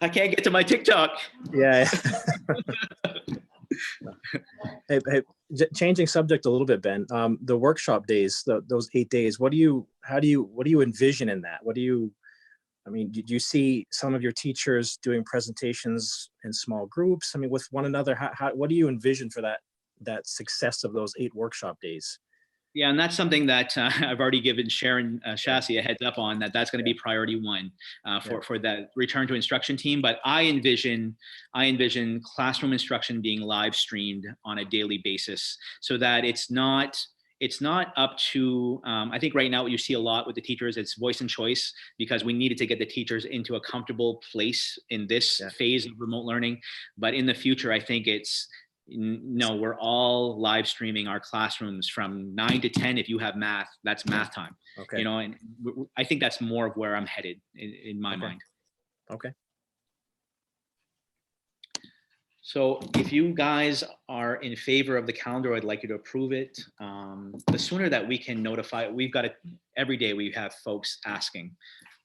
I can't get to my TikTok. Yeah. Hey, changing subject a little bit, Ben. The workshop days, those 8 days. What do you envision in that? I mean, did you see some of your teachers doing presentations in small groups? I mean, with one another. What do you envision for that success of those 8 workshop days? Yeah, and that's something that I've already given Sharon Chassis a heads up on, that's going to be priority one for that return to instruction team. But I envision classroom instruction being live streamed on a daily basis, so that it's not up to, I think right now what you see a lot with the teachers, it's voice and choice, because we needed to get the teachers into a comfortable place in this phase of remote learning. But in the future, I think no, we're all live streaming our classrooms from 9 to 10. If you have math, that's math time. Okay. And I think that's more of where I'm headed in my mind. Okay. So if you guys are in favor of the calendar, I'd like you to approve it. The sooner that we can notify, every day we have folks asking,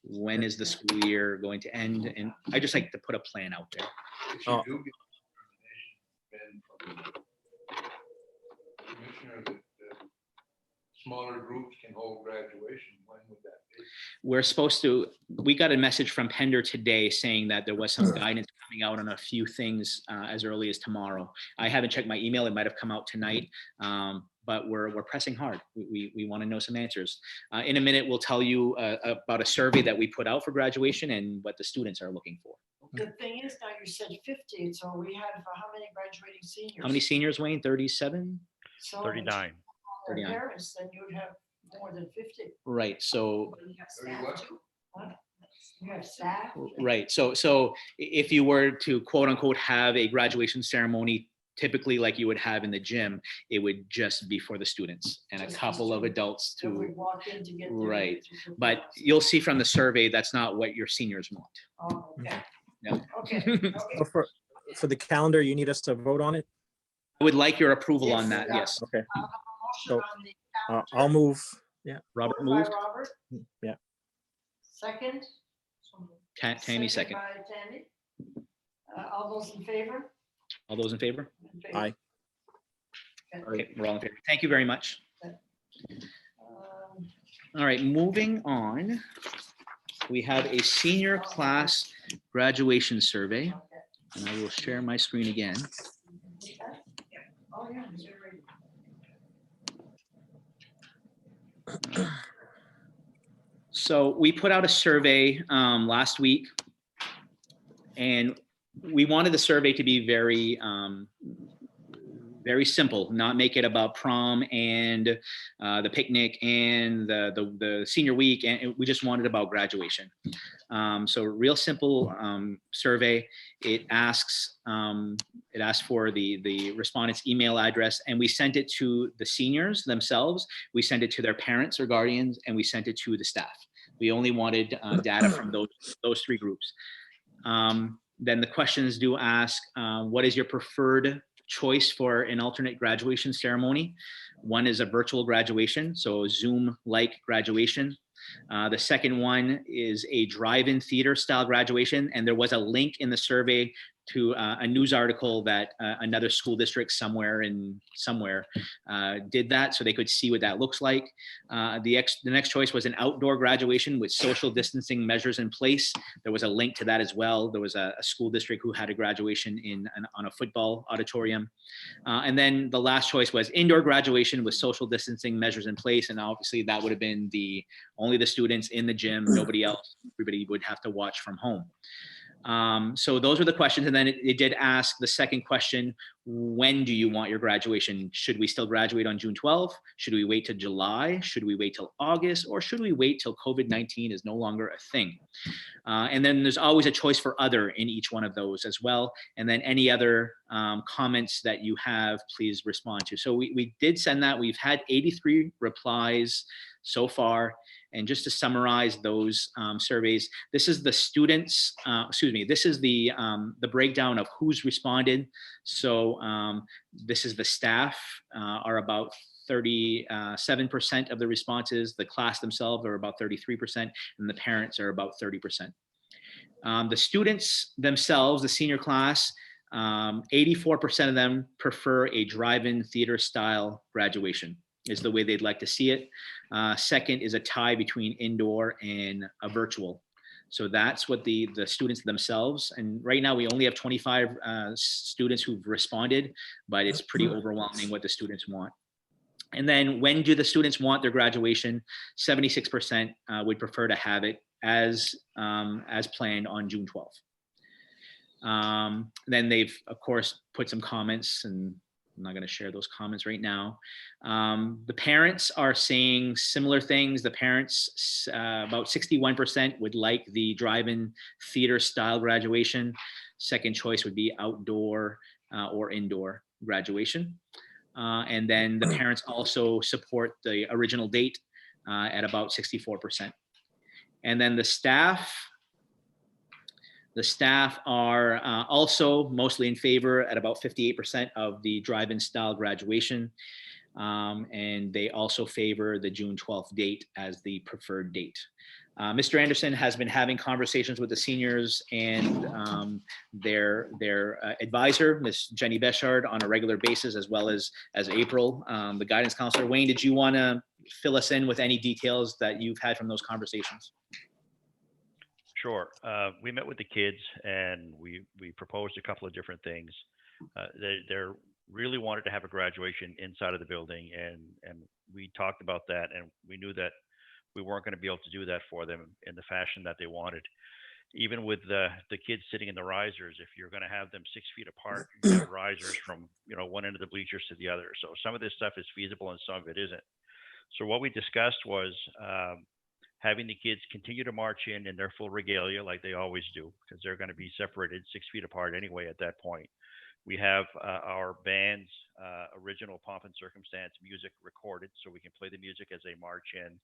when is the school year going to end? And I just like to put a plan out there. Oh. Commissioner, that smaller groups can hold graduation, when would that be? We got a message from Pender today saying that there was some guidance coming out on a few things as early as tomorrow. I haven't checked my email. It might have come out tonight, but we're pressing hard. We want to know some answers. In a minute, we'll tell you about a survey that we put out for graduation and what the students are looking for. The thing is, now you said 50, so we have how many graduating seniors? How many seniors, Wayne? 37? So 39. 39. Parents, then you'd have more than 50. Right. So You have staff too. You have staff. right. So if you were to quote unquote have a graduation ceremony, typically like you would have in the gym, it would just be for the students and Just a the couple of students. adults If we to. walk in to get their Right. pictures of But class. you'll see from the survey, that's not what your seniors want. Oh, okay. Yeah. Okay. So for the calendar, you need us to vote on it? I would like your approval on Yes, that. yeah. Yes. Okay. Motion So, on the calendar. I'll move. Yeah. Robert Moved by moved. Robert. Yeah. Second. Tammy second. By Tammy. All those in favor? All those in favor? In favor. Aye. Okay, we're all in favor. Thank you very much. Um, All right, moving on. We have a senior class graduation survey, okay. and I will share my screen again. Oh, yeah. you're right. So we put out a survey last week, and we wanted the survey to be very simple, not make it about prom and the picnic and the senior week, and we just wanted about graduation. So real simple survey. It asks for the respondent's email address, and we sent it to the seniors themselves. We sent it to their parents or guardians, and we sent it to the staff. We only wanted data from those 3 groups. Then the questions do ask, what is your preferred choice for an alternate graduation ceremony? One is a virtual graduation, so Zoom-like graduation. The second one is a drive-in theater style graduation, and there was a link in the survey to a news article that another school district somewhere did that, so they could see what that looks like. The next choice was an outdoor graduation with social distancing measures in place. There was a link to that as well. There was a school district who had a graduation on a football auditorium. And then the last choice was indoor graduation with social distancing measures in place. And obviously that would have been only the students in the gym, nobody else. Everybody would have to watch from home. So those were the questions. And then it did ask the second question, when do you want your graduation? Should we still graduate on June 12th? Should we wait till July? Should we wait till August? Or should we wait till COVID-19 is no longer a thing? And then there's always a choice for other in each one of those as well. And then any other comments that you have, please respond to. So we did send that. We've had 83 replies so far. And just to summarize those surveys, this is the students, this is the breakdown of who's responded. So this is the staff are about 37% of the responses, the class themselves are about 33%, and the parents are about 30%. The students themselves, the senior class, 84% of them prefer a drive-in theater style graduation is the way they'd like to see it. Second is a tie between indoor and a virtual. So that's what the students themselves, and right now we only have 25 students who've responded, but it's pretty overwhelming what the students want. And then when do the students want their graduation? 76% would prefer to have it as planned on June 12th. Then they've, of course, put some comments, and I'm not going to share those comments right now. The parents are saying similar things. The parents, about 61% would like the drive-in theater style graduation. Second choice would be outdoor or indoor graduation. And then the parents also support the original date at about 64%. And then the staff are also mostly in favor at about 58% of the drive-in style graduation. And they also favor the June 12th date as the preferred date. Mr. Anderson has been having conversations with the seniors and their advisor, Ms. Jenny Bechard, on a regular basis, as well as April, the guidance counselor. Wayne, did you want to fill us in with any details that you've had from those conversations? Sure. We met with the kids and we proposed a couple of different things. They're really wanted to have a graduation inside of the building, and we talked about that, and we knew that we weren't going to be able to do that for them in the fashion that they wanted. Even with the kids sitting in the risers, if you're going to have them 6 feet apart, you have risers from one end of the bleachers to the other. So some of this stuff is feasible and some of it isn't. So what we discussed was having the kids continue to march in their full regalia like they always do, because they're going to be separated 6 feet apart anyway at that point. We have our band's original pomp and circumstance music recorded so we can play the music as they march in.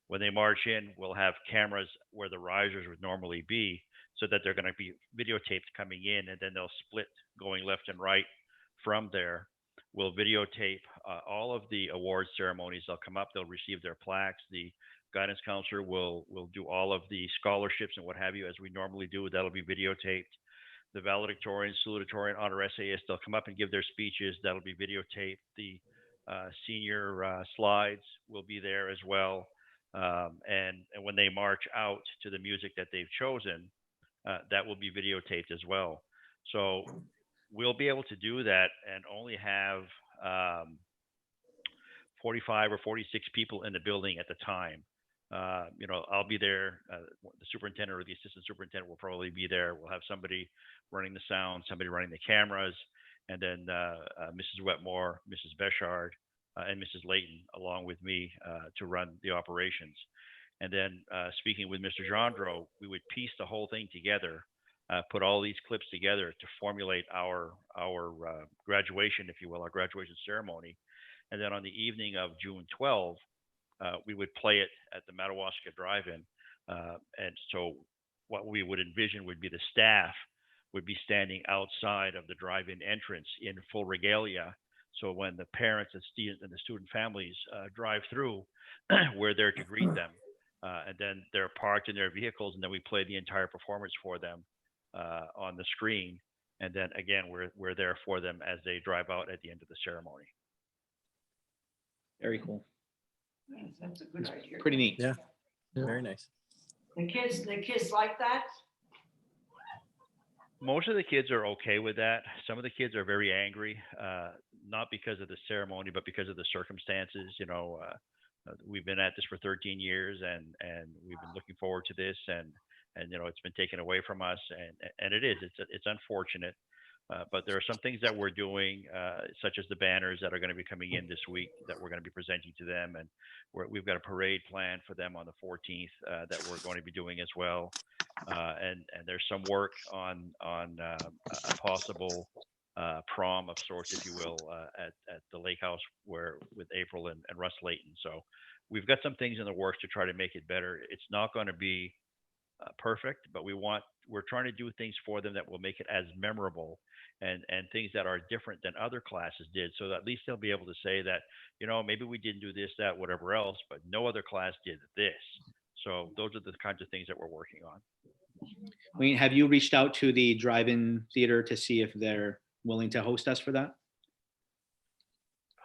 When they march in, we'll have cameras where the risers would normally be so that they're going to be videotaped coming in, and then they'll split going left and right from there. We'll videotape all of the award ceremonies. They'll come up, they'll receive their plaques. The guidance counselor will do all of the scholarships and what have you as we normally do. That'll be videotaped. The valedictorian, salutatorian, honor essayists, they'll come up and give their speeches. That'll be videotaped. The senior slides will be there as well. And when they march out to the music that they've chosen, that will be videotaped as well. So we'll be able to do that and only have 45 or 46 people in the building at the time. I'll be there. The superintendent or the assistant superintendent will probably be there. We'll have somebody running the sound, somebody running the cameras, and then Mrs. Wetmore, Mrs. Bechard, and Mrs. Layton, along with me, to run the operations. And then speaking with Mr. Gendreau, we would piece the whole thing together, put all these clips together to formulate our graduation, if you will, our graduation ceremony. And then on the evening of June 12th, we would play it at the Madawaska Drive-In. And so what we would envision would be the staff would be standing outside of the drive-in entrance in full regalia. So when the parents and the student families drive through, we're there to greet them. And then they're parked in their vehicles, and then we play the entire performance for them on the screen. And then again, we're there for them as they drive out at the end of the ceremony. Very cool. That's a good idea. Pretty neat. Yeah. Very nice. The kids like that? Most of the kids are okay with that. Some of the kids are very angry, not because of the ceremony, but because of the circumstances. We've been at this for 13 years and we've been looking forward to this. And and it's been taken away from us, and it's unfortunate. But there are some things that we're doing, such as the banners that are going to be coming in this week that we're going to be presenting to them, and we've got a parade planned for them on the 14th that we're going to be doing as well. And there's some work on a possible prom of sorts, if you will, at the Lake House with April and Russ Layton. So we've got some things in the works to try to make it better. It's not going to be perfect, but we're trying to do things for them that will make it as memorable and things that are different than other classes did, so that at least they'll be able to say that, maybe we didn't do this, that, whatever else, but no other class did this. So those are the kinds of things that we're working on. Wayne, have you reached out to the drive-in theater to see if they're willing to host us for that?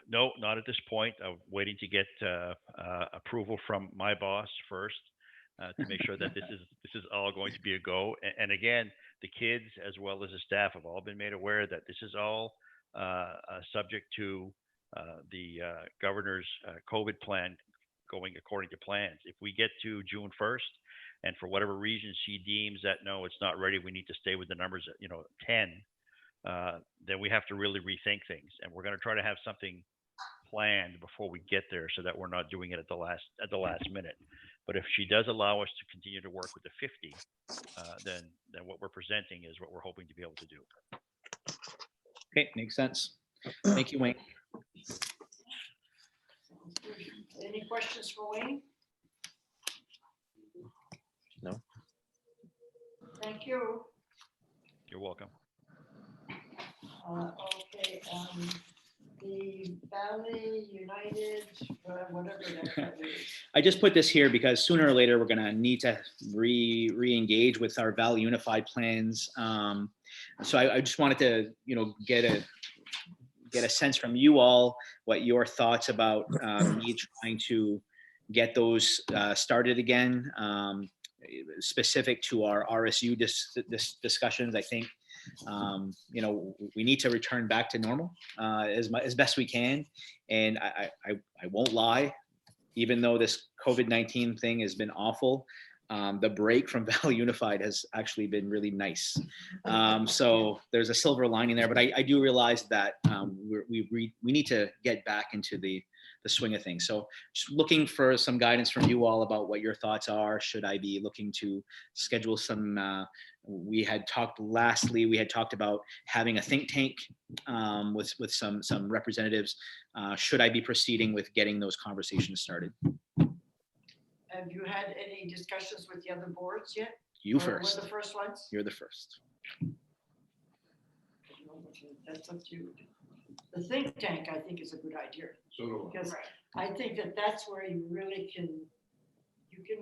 No, not at this point. I'm waiting to get approval from my boss first to make sure that this is all going to be a go. And again, the kids as well as the staff have all been made aware that this is all subject to the governor's COVID plan going according to plans. If we get to June 1st, and for whatever reason she deems that no, it's not ready, we need to stay with the numbers at 10, then we have to really rethink things. And we're going to try to have something planned before we get there, so that we're not doing it at the last minute. But if she does allow us to continue to work with the 50, then what we're presenting is what we're hoping to be able to do. Okay, makes sense. Thank you, Wayne. Any questions for Wayne? No. Thank you. You're welcome. Okay, the Valley United, whatever that is. I just put this here because sooner or later, we're going to need to re-engage with our Valley Unified plans. So I just wanted to, get a sense from you all, what your thoughts about me trying to get those started again, specific to our RSU discussions. I think, we need to return back to normal as best we can. And I won't lie, even though this COVID-19 thing has been awful, the break from Valley Unified has actually been really nice. So there's a silver lining there, but I do realize that we need to get back into the swing of things. So just looking for some guidance from you all about what your thoughts are. Should I be looking to schedule some, we had talked about having a think tank with some representatives. Should I be proceeding with getting those conversations started? Have you had any discussions with the other boards yet? You Or first. We're the first ones? You're the first. That's up to you. The think tank, I think, is a good idea. So do I. Because I think that's where you can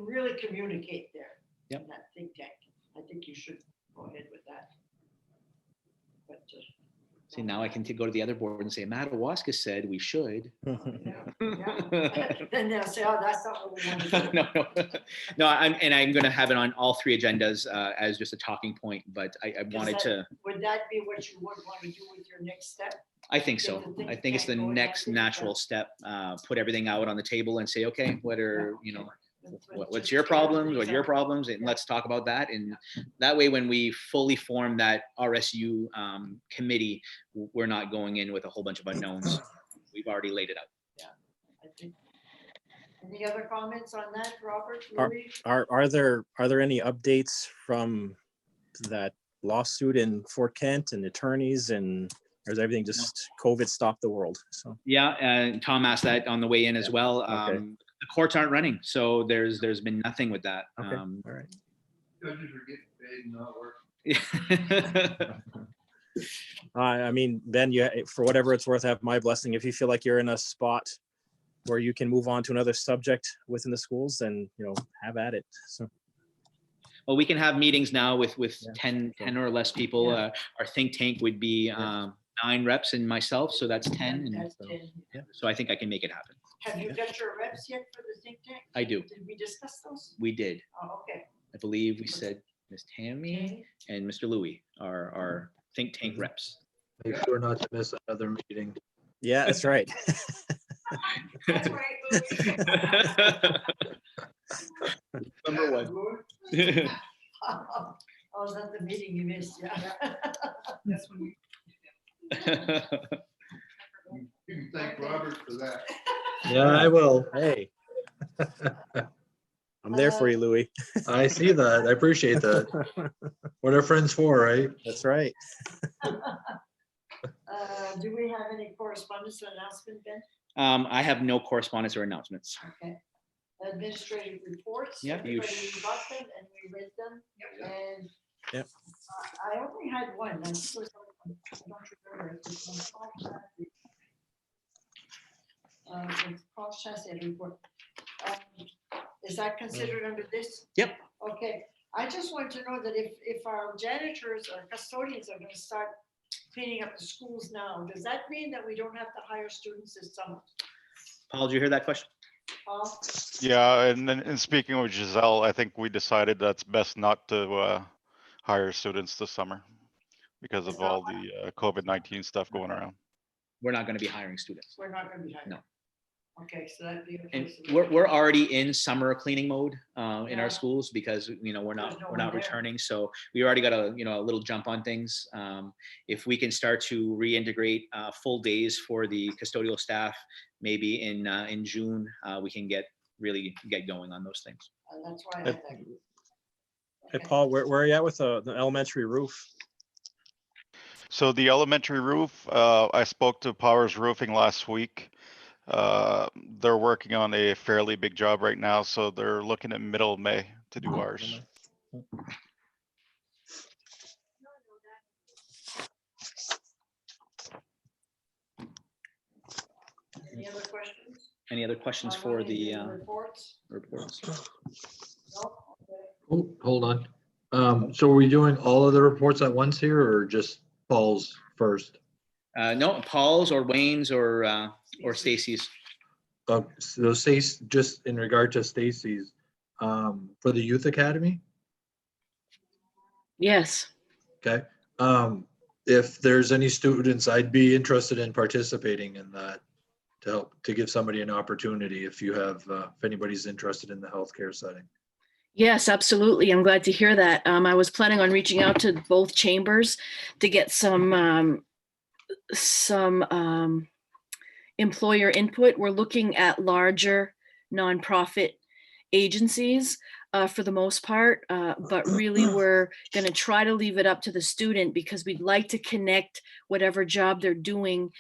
really communicate there. Yep. In that think tank. I think you should go ahead with that. But See, now I can go to the other board and say, Madawaska said we should. yeah. Then they'll say, oh, that's not what we want to do. No. I'm going to have it on all three agendas as just a talking point. But I wanted to. Would that be what you would want to do with your next step? I think so. I think it's the next natural step. Put everything out on the table and say, okay, what are what's your problems? What are your problems? And let's talk about that. And that way, when we fully form that RSU committee, we're not going in with a whole bunch of unknowns. We've already laid it out. Yeah, I think. Any other comments on that, Robert? Louis? Are there any updates from that lawsuit in Fort Kent and attorneys, and or is everything just COVID stopped the world? So yeah, and Tom asked that on the way in as well. Okay. The courts aren't running, so there's been nothing with that. okay, all right. Judges are getting paid and not working. I mean, Ben, for whatever it's worth, have my blessing. If you feel like you're in a spot where you can move on to another subject within the schools, then have at it. So. Well, we can have meetings now with Yeah. 10 or less people. Yeah. Our think tank would be 9 reps and myself, so that's 10. And That's 10. so I think I can make it happen. Have you got your reps yet for the think tank? I do. Did we discuss those? We did. Oh, okay. I believe we said Ms. Tammy and Mr. Louis are our think tank reps. Make sure not to miss another meeting. Yeah, that's right. That's right, Louis. Number one. I was at the meeting you missed, yeah. That's when we. You can thank Robert for that. Yeah, I will. Hey. I'm there for you, Louis. I see that. I appreciate that. What are friends for, right? That's right. Do we have any correspondence or announcement, Ben? I have no correspondence or announcements. Okay. Administrative reports. Yeah, you Everybody got them and we read them. And Yep. I only had one. I don't remember. It was Paul Chassé report. Is that considered under this? Yep. Okay. I just want to know that if our janitors or custodians are going to start cleaning up the schools now, does that mean that we don't have to hire students this summer? Paul, did you hear that question? Paul? Yeah, and then in speaking with Giselle, I think we decided that's best not to hire students this summer because of all the COVID-19 stuff going around. We're not going to be hiring students. We're not going to be hiring. No. Okay, so that'd be. And we're already in summer cleaning mode in Yeah. our schools because we're There's no not one there. returning. So we already got a little jump on things. If we can start to reintegrate full days for the custodial staff, maybe in June, we can really get going on those things. And that's why I had that. Hey, Okay. Paul, where are you at with the elementary roof? So the elementary roof, I spoke to Powers Roofing last week. They're working on a fairly big job right now, so they're looking at middle of May to do ours. Any other questions? Any other questions for the Reports? reports? No? Okay. Oh, hold on. So are we doing all of the reports at once here or just Paul's first? No, Paul's or Wayne's or Stacy's. So Stace, just in regard to Stacy's, for the youth academy, Yes. okay? If there's any students, I'd be interested in participating in that to help, to give somebody an opportunity if you have, if anybody's interested in the healthcare setting. Yes, absolutely. I'm glad to hear that. I was planning on reaching out to both chambers to get some employer input. We're looking at larger nonprofit agencies for the most part, but really we're going to try to leave it up to the student because we'd like to connect whatever job they're doing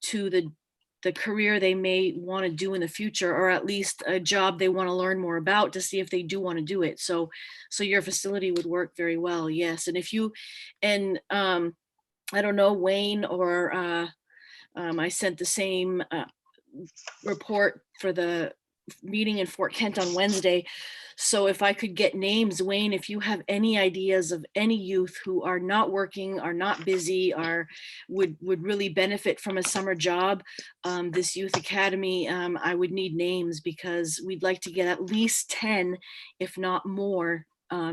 to the career they may want to do in the future, or at least a job they want to learn more about to see if they do want to do it. So your facility would work very well. Yes. And if you, and I don't know, Wayne or I sent the same report for the meeting in Fort Kent on Wednesday. So if I could get names, Wayne, if you have any ideas of any youth who are not working, are not busy, would really benefit from a summer job, this youth academy, I would need names because we'd like to get at least 10, if not more,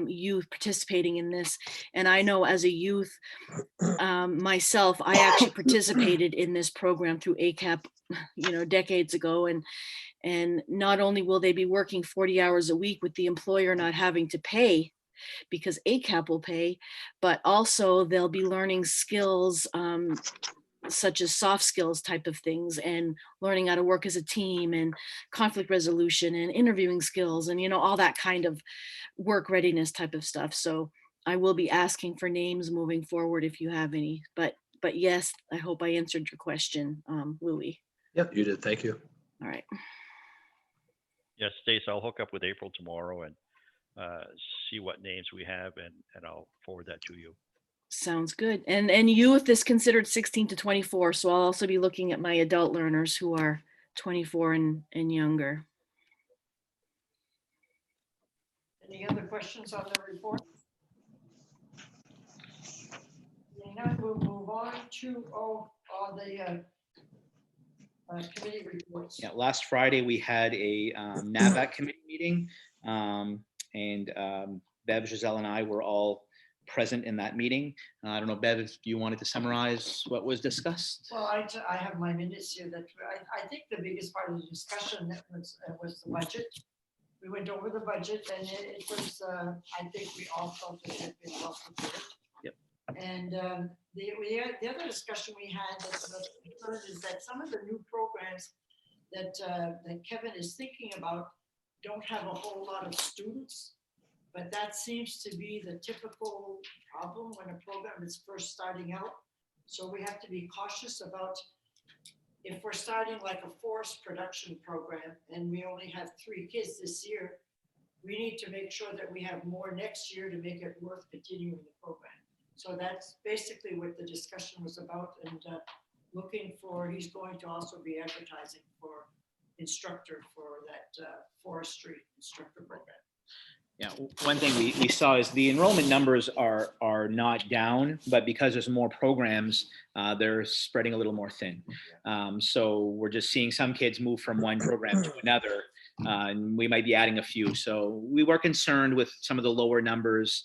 youth participating in this. And I know as a youth myself, I actually participated in this program through ACAP, decades ago. And not only will they be working 40 hours a week with the employer not having to pay because ACAP will pay, but also they'll be learning skills such as soft skills type of things and learning how to work as a team and conflict resolution and interviewing skills and, all that kind of work readiness type of stuff. So I will be asking for names moving forward if you have any, but yes, I hope I answered your question, Louis. Yep, you did. Thank you. All right. Yes, Stace, I'll hook up with April tomorrow and see what names we have and I'll forward that to you. Sounds good. And youth is considered 16 to 24. So I'll also be looking at my adult learners who are 24 and younger. Any other questions on the report? Now we'll move on to the committee reports. Yeah, last Friday we had a NAVAC committee meeting, and Bev, Giselle, and I were all present in that meeting. I don't know, Bev, if you wanted to summarize what was discussed. Well, I have my minutes here that I think the biggest part of the discussion that was the budget. we went over the budget and it was, I think we all felt it had been well prepared. Yep. And the other discussion we had is that some of the new programs that Kevin is thinking about don't have a whole lot of students, but that seems to be the typical problem when a program is first starting out. So we have to be cautious about if we're starting like a forest production program and we only have 3 kids this year, we need to make sure that we have more next year to make it worth continuing the program. So that's basically what the discussion was about, and looking for, he's going to also be advertising for instructor for that forestry instructor program. Yeah, one thing we saw is the enrollment numbers are not down, but because there's more programs, they're spreading a little more thin. So we're just seeing some kids move from one program to another, and we might be adding a few. So we were concerned with some of the lower numbers.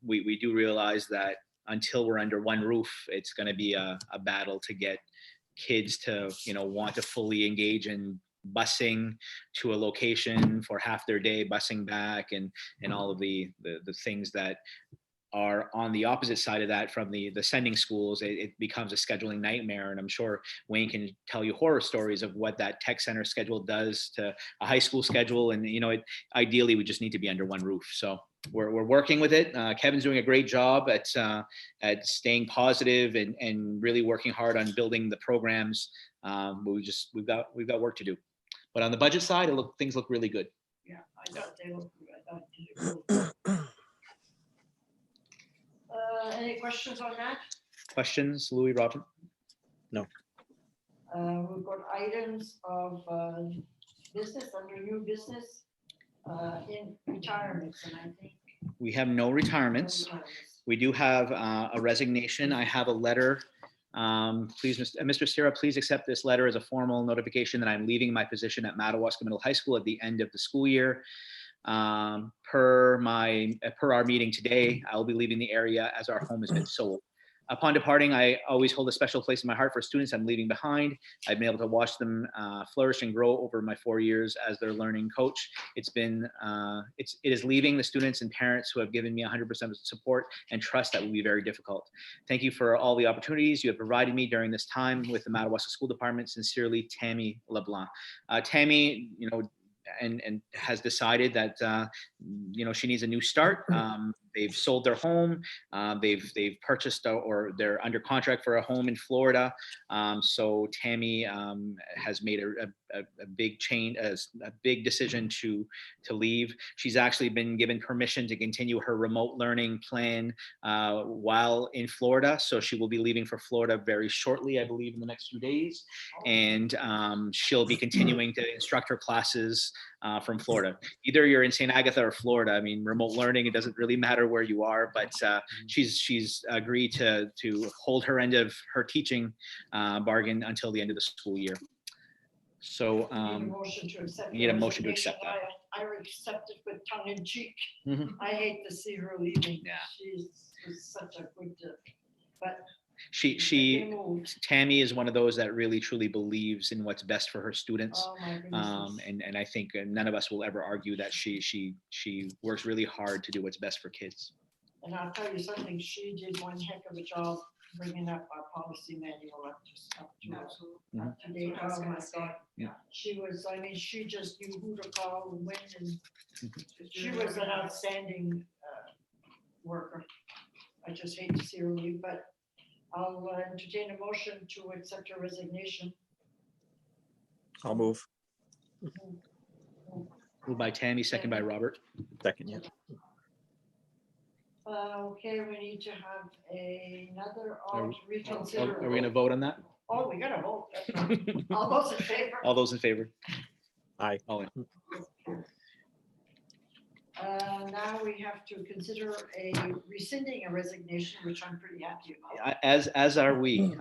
We do realize that until we're under one roof, it's going to be a battle to get kids to, want to fully engage in busing to a location for half their day, busing back, and all of the things that are on the opposite side of that from the sending schools. It becomes a scheduling nightmare, and I'm sure Wayne can tell you horror stories of what that tech center schedule does to a high school schedule. And ideally we just need to be under one roof. So we're working with it. Kevin's doing a great job at staying positive and really working hard on building the programs. But we've got work to do. But on the budget side, things look really good. Yeah, I thought they looked good. I thought they looked good. Any questions on that? Questions, Louis, Robert? No. We've got items of business under new business in retirements, and I think We have no retirements. We do have a resignation. I have a letter. Please, Mr. Sierra, please accept this letter as a formal notification that I'm leaving my position at Madawaska Middle High School at the end of the school year. Per our meeting today, I will be leaving the area as our home has been sold. Upon departing, I always hold a special place in my heart for students I'm leaving behind. I've been able to watch them flourish and grow over my 4 years as their learning coach. It is leaving the students and parents who have given me 100% support and trust that will be very difficult. Thank you for all the opportunities you have provided me during this time with the Madawaska School Department. Sincerely, Tammy LeBlanc. Tammy, and has decided that she needs a new start. They've sold their home. They've purchased or they're under contract for a home in Florida. So Tammy has made a big change, a big decision to leave. She's actually been given permission to continue her remote learning plan while in Florida. So she will be leaving for Florida very shortly, I believe, in the next few days, and she'll be continuing to instruct her classes from Florida. Either you're in St. Agatha or Florida. I mean, remote learning, it doesn't really matter where you are, but she's agreed to hold her end of her teaching bargain until the end of the school year. So you need a motion to accept that. I accept it with tongue in cheek. Mhm. I hate to see her leaving. Yeah. She's such a good, but Tammy is one of those that really truly believes in what's best for her students. oh my goodness. And I think none of us will ever argue that she works really hard to do what's best for kids. And I'll tell you something, she did one heck of a job bringing up our policy manual up to date. Oh my God. Yeah. She just knew who to call and when, and she was an outstanding worker. I just hate to see her leave, but I'll entertain a motion to accept her resignation. I'll move. Moved by Tammy, second by Robert. Second, yeah. Okay, we need to have another Are reconsider. we going to vote on that? Oh, we gotta vote. All those in favor? All those in favor? Aye. All in. Now we have to consider rescinding a resignation, which I'm pretty happy about. As are we.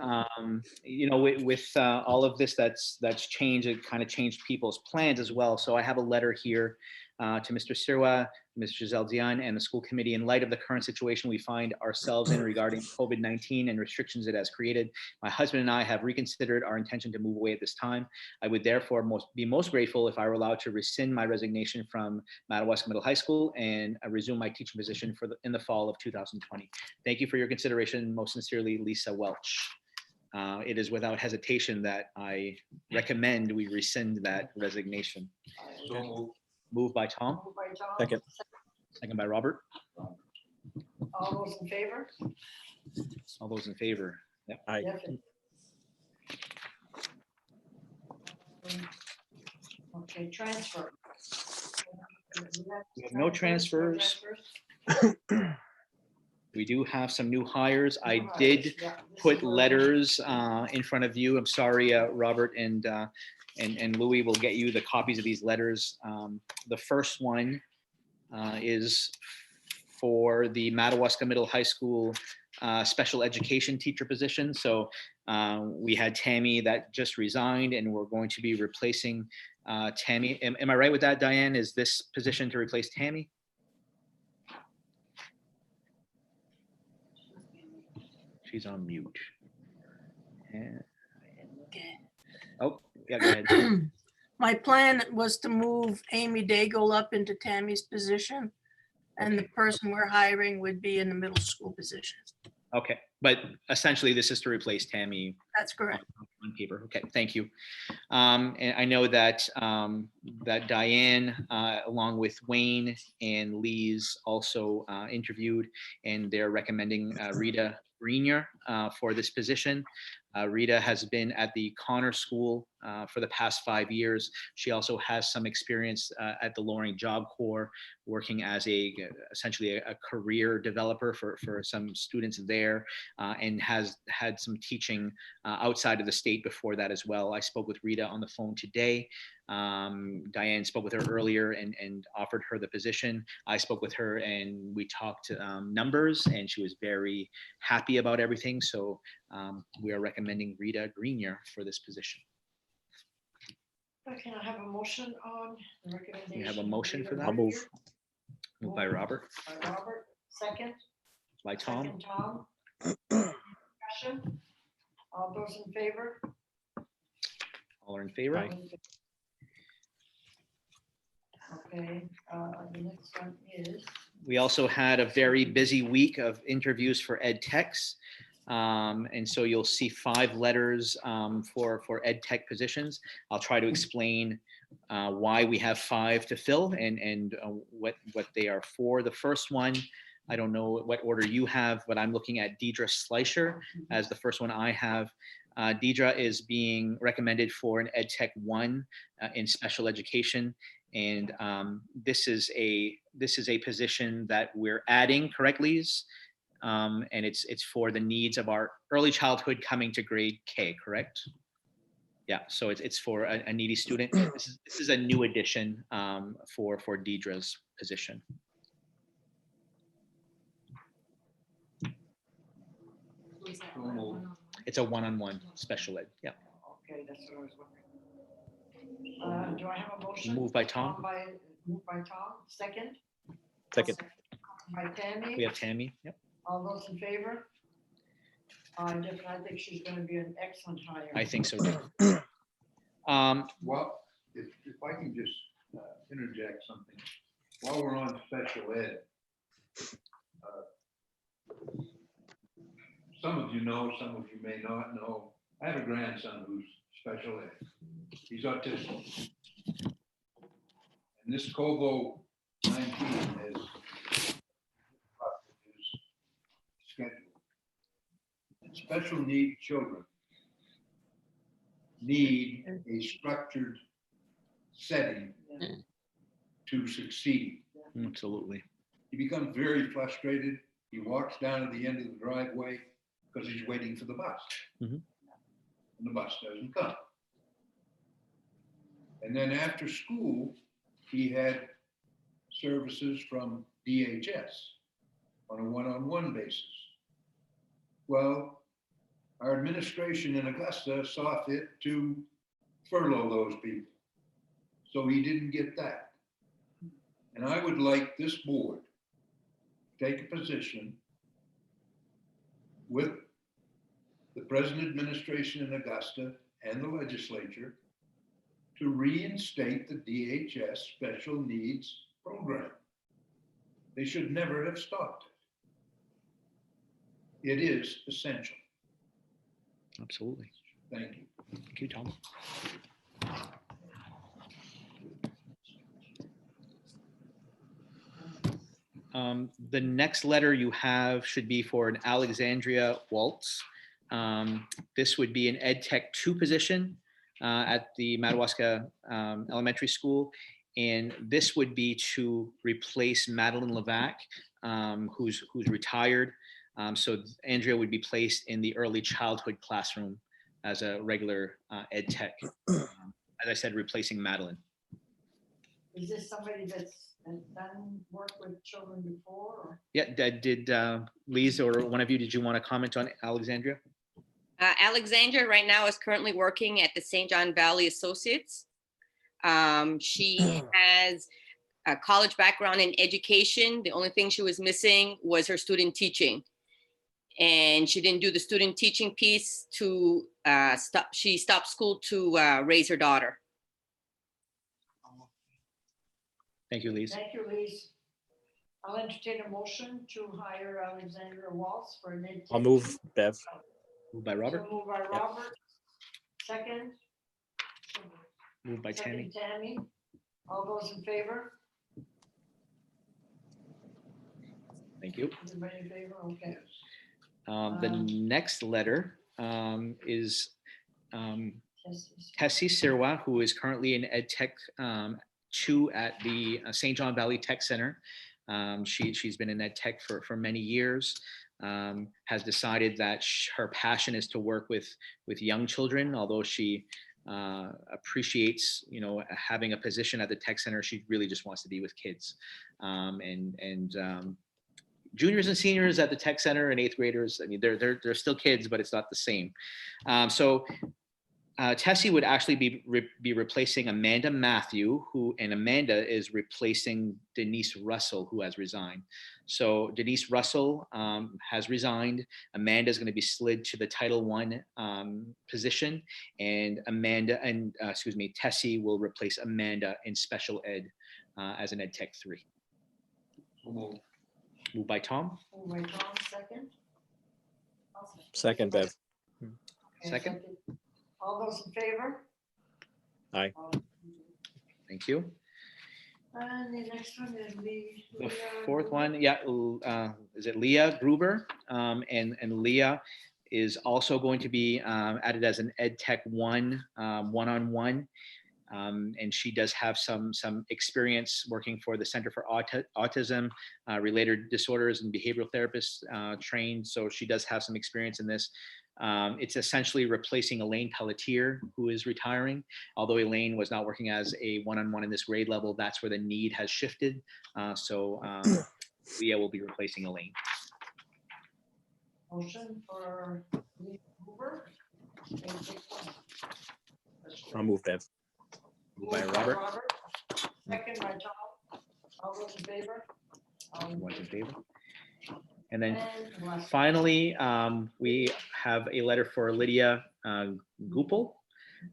With all of this that's changed, it kind of changed people's plans as well. So I have a letter here to Mr. Sirwa, Mr. Zeldian, and the school committee, in light of the current situation we find ourselves in regarding COVID-19 and restrictions it has created, my husband and I have reconsidered our intention to move away at this time. I would therefore be most grateful if I were allowed to rescind my resignation from Madawaska Middle High School and resume my teaching position in the fall of 2020. Thank you for your consideration. Most sincerely, Lisa Welch. It is without hesitation that I recommend we rescind that resignation. So Moved by Tom, Moved by Tom. Second. second by Robert. All those in favor? All those in favor? Yep. Aye. Definitely. Okay, transfer. We have no transfers. We do have some new hires. I did put letters in front of you. I'm sorry, Robert and Louis will get you the copies of these letters. The first one is for the Madawaska Middle High School special education teacher position. So we had Tammy that just resigned, and we're going to be replacing Tammy. Am I right with that, Diane? Is this position to replace Tammy? She's on mute. And- Oh, yeah, go ahead. My plan was to move Amy Daigle up into Tammy's position, and the person we're hiring would be in the middle school position. Okay, but essentially this is to replace Tammy That's correct. on paper. Okay, thank you. And I know that that Diane, along with Wayne and Lee's, also interviewed, and they're recommending Rita Grenier for this position. Rita has been at the Connor School for the past 5 years. She also has some experience at the Loring Job Corps, working as essentially a career developer for some students there, and has had some teaching outside of the state before that as well. I spoke with Rita on the phone today. Diane spoke with her earlier and offered her the position. I spoke with her and we talked numbers, and she was very happy about everything. So we are recommending Rita Grenier for this position. Can I have a motion on the recommendation? We have a motion for that. I'll move. Moved by Robert, By Robert, second. by Tom. Second, Tom. Discussion. All those in favor? All are in favor? Aye. Okay, the next one is, We also had a very busy week of interviews for ed techs. And so you'll see 5 letters for ed tech positions. I'll try to explain why we have 5 to fill and what they are for. The first one, I don't know what order you have, but I'm looking at Deidre Schleicher as the first one I have. Deidre is being recommended for an Ed Tech 1 in special education. And this is a position that we're adding, correct, Lise? And it's for the needs of our early childhood coming to grade K, correct? Yeah, so it's for a needy student. This is a new addition for Deidre's position. It's a one-on-one special ed. Yeah. okay, that's what I was wondering. Do I have a motion? Moved by Tom. Moved by Tom, second. Second. By Tammy. We have Tammy. Yep. All those in favor? I think she's gonna be an excellent hire. I think so too. Well, if I can just interject something, while we're on special ed, some of you know, some of you may not know, I have a grandson who's special ed. He's autistic. And this COVID-19 has disrupted his schedule. And special need children need a structured setting to succeed. Absolutely. He becomes very frustrated. He walks down to the end of the driveway because he's waiting for the bus. Mhm. And the bus doesn't come. And then after school, he had services from DHS on a one-on-one basis. Well, our administration in Augusta saw fit to furlough those people. So he didn't get that. And I would like this board to take a position with the present administration in Augusta and the legislature to reinstate the DHS special needs program. They should never have stopped it. It is essential. Absolutely. Thank you. Thank you, Tom. The next letter you have should be for an Alexandria Waltz. This would be an Ed Tech 2 position at the Madawaska Elementary School. And this would be to replace Madeline Levac, who's retired. So Andrea would be placed in the early childhood classroom as a regular Ed Tech. As I said, replacing Madeline. Is this somebody that's done work with children before? Or? Yeah, did Lise or one of you, did you want to comment on Alexandria? Alexandra right now is currently working at the St. John Valley Associates. She has a college background in education. The only thing she was missing was her student teaching. And she didn't do the student teaching piece to she stopped school to raise her daughter. Thank you, Lise. Thank you, Lise. I'll entertain a motion to hire Alexandra Waltz for an intake. I'll move, Bev. Moved by Robert, So moved by Robert. Second. moved by Tammy. Second, Tammy. All those in favor? Thank you. Everybody in favor? Okay. The next letter is Tessie Sirwa, who is currently in Ed Tech 2 at the St. John Valley Tech Center. She's been in Ed Tech for many years. Has decided that her passion is to work with young children. Although she appreciates, having a position at the Tech Center, she really just wants to be with kids. Juniors and seniors at the Tech Center and 8th graders, I mean, they're still kids, but it's not the same. So Tessie would actually be replacing Amanda Matthew, and Amanda is replacing Denise Russell, who has resigned. So Denise Russell has resigned. Amanda is going to be slid to the Title I position, and Tessie will replace Amanda in special ed as an Ed Tech 3. Moved by Tom. Moved by Tom, second. Second, Bev. Okay, Second. All those in favor? Aye. Thank you. And the next one is The Leah. fourth one, is it Leah Gruber? And Leah is also going to be added as an Ed Tech 1 one-on-one. And she does have some experience working for the Center for Autism, Related Disorders, and behavioral therapists trained. So she does have some experience in this. It's essentially replacing Elaine Pelletier, who is retiring. Although Elaine was not working as a one-on-one in this grade level, that's where the need has shifted. So Leah will be replacing Elaine. Motion for Leah Hoover. I'll move, Bev. Moved by Robert. Second by Tom. All those in favor? Everyone's in favor. And then And finally, we have a letter for Lydia Gupel,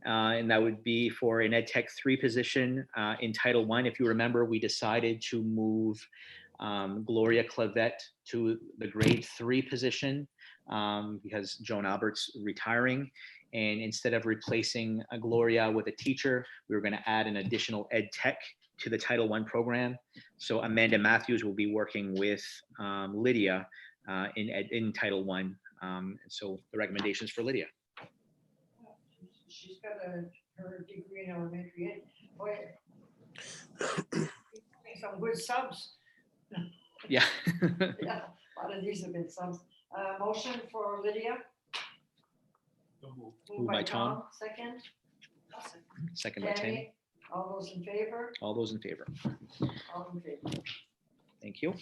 and that would be for an Ed Tech 3 position in Title I. If you remember, we decided to move Gloria Clavette to the grade 3 position because Joan Albert's retiring. And instead of replacing Gloria with a teacher, we were going to add an additional Ed Tech to the Title I program. So Amanda Matthews will be working with Lydia in Title I. So the recommendations for Lydia. she's got her degree in elementary ed. Boy, some good subs. Yeah. Yeah, a lot of these have been subs. Motion for Lydia. Moved by Tom. Second. Second by Tammy. Tammy. All those in favor? All those in favor. All in favor. Thank you.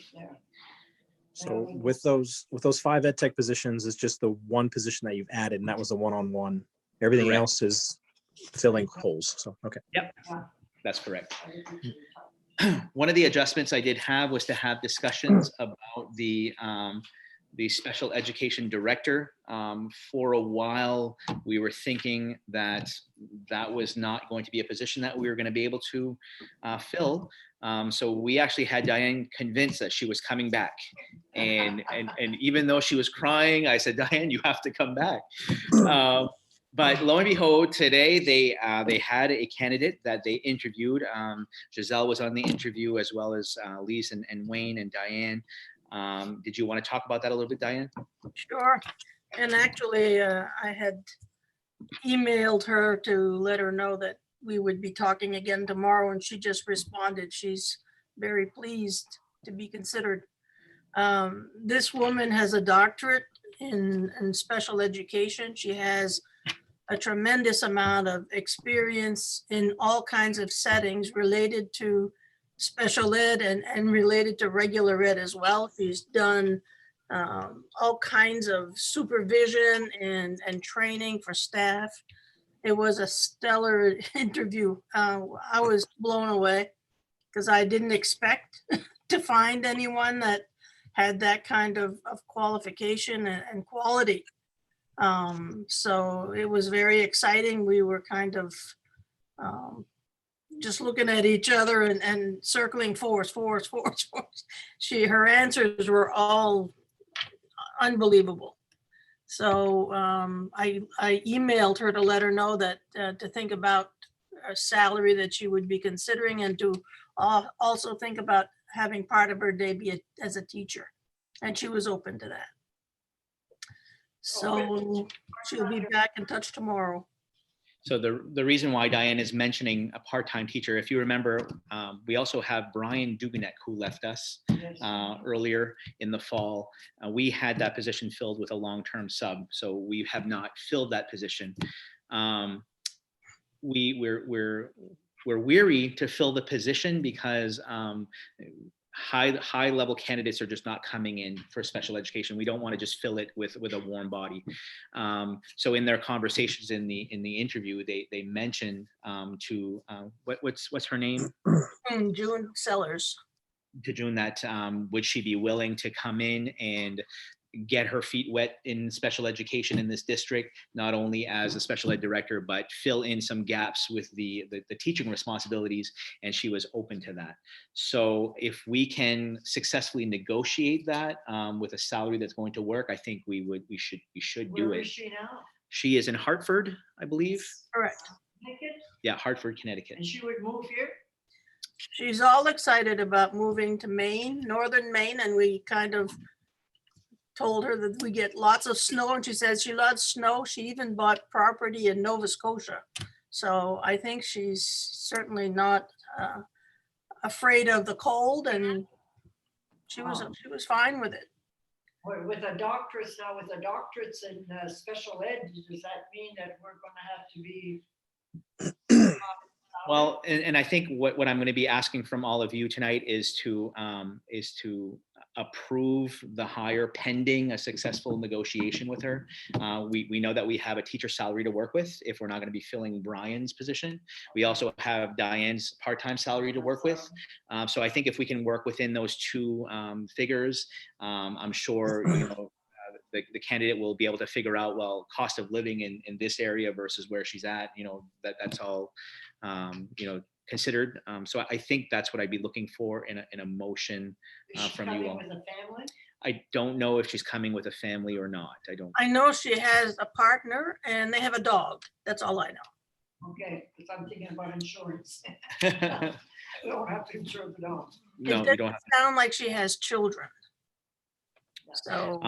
So with those 5 Ed Tech positions, it's just the one position that you've added, and that was the one-on-one. Everything Correct. else is filling holes. So, okay. Yep, that's correct. One of the adjustments I did have was to have discussions about the special education director. For a while, we were thinking that that was not going to be a position that we were going to be able to fill. So we actually had Diane convinced that she was coming back. And even though she was crying, I said, Diane, you have to come back. But lo and behold, today they had a candidate that they interviewed. Giselle was on the interview, as well as Lise and Wayne and Diane. Did you want to talk about that a little bit, Diane? Sure. And actually, I had emailed her to let her know that we would be talking again tomorrow, and she just responded. She's very pleased to be considered. This woman has a doctorate in special education. She has a tremendous amount of experience in all kinds of settings related to special ed and related to regular ed as well. She's done all kinds of supervision and training for staff. It was a stellar interview. I was blown away because I didn't expect to find anyone that had that kind of qualification and quality. So it was very exciting. We were kind of just looking at each other and circling forwards. Her answers were all unbelievable. So I emailed her to let her know that to think about a salary that she would be considering, and to also think about having part of her day be as a teacher. And she was open to that. So she'll be back in touch tomorrow. So the reason why Diane is mentioning a part-time teacher, if you remember, we also have Brian Duganek, who left us earlier in the fall. We had that position filled with a long-term sub, so we have not filled that position. We're weary to fill the position because high level candidates are just not coming in for special education. We don't want to just fill it with a warm body. So in their conversations in the interview, they mentioned to what's her name? June Sellers. To June, that would she be willing to come in and get her feet wet in special education in this district, not only as a special ed director, but fill in some gaps with the teaching responsibilities, and she was open to that. So if we can successfully negotiate that with a salary that's going to work, I think we should do Where it. is she now? She is in Hartford, I believe. Correct. Connecticut? Yeah, Hartford, Connecticut. And she would move here? She's all excited about moving to Maine, northern Maine, and we kind of told her that we get lots of snow, and she says she loves snow. She even bought property in Nova Scotia. So I think she's certainly not afraid of the cold, and she was fine with it. With a doctorate now, with a doctorates in special ed, does that mean that we're going to have to be? Well, and I think what I'm going to be asking from all of you tonight is to approve the hire pending a successful negotiation with her. We know that we have a teacher salary to work with if we're not going to be filling Brian's position. We also have Diane's part-time salary to work with. So I think if we can work within those two figures, I'm sure the candidate will be able to figure out, well, cost of living in this area versus where she's at, that's all considered. So I think that's what I'd be looking for in a motion from you all. With a family? I don't know if she's coming with a family or not. I know she has a partner and they have a dog. That's all I know. Okay, because I'm thinking about insurance. I don't have to insure the dog. No, It you don't have doesn't sound like she has children. So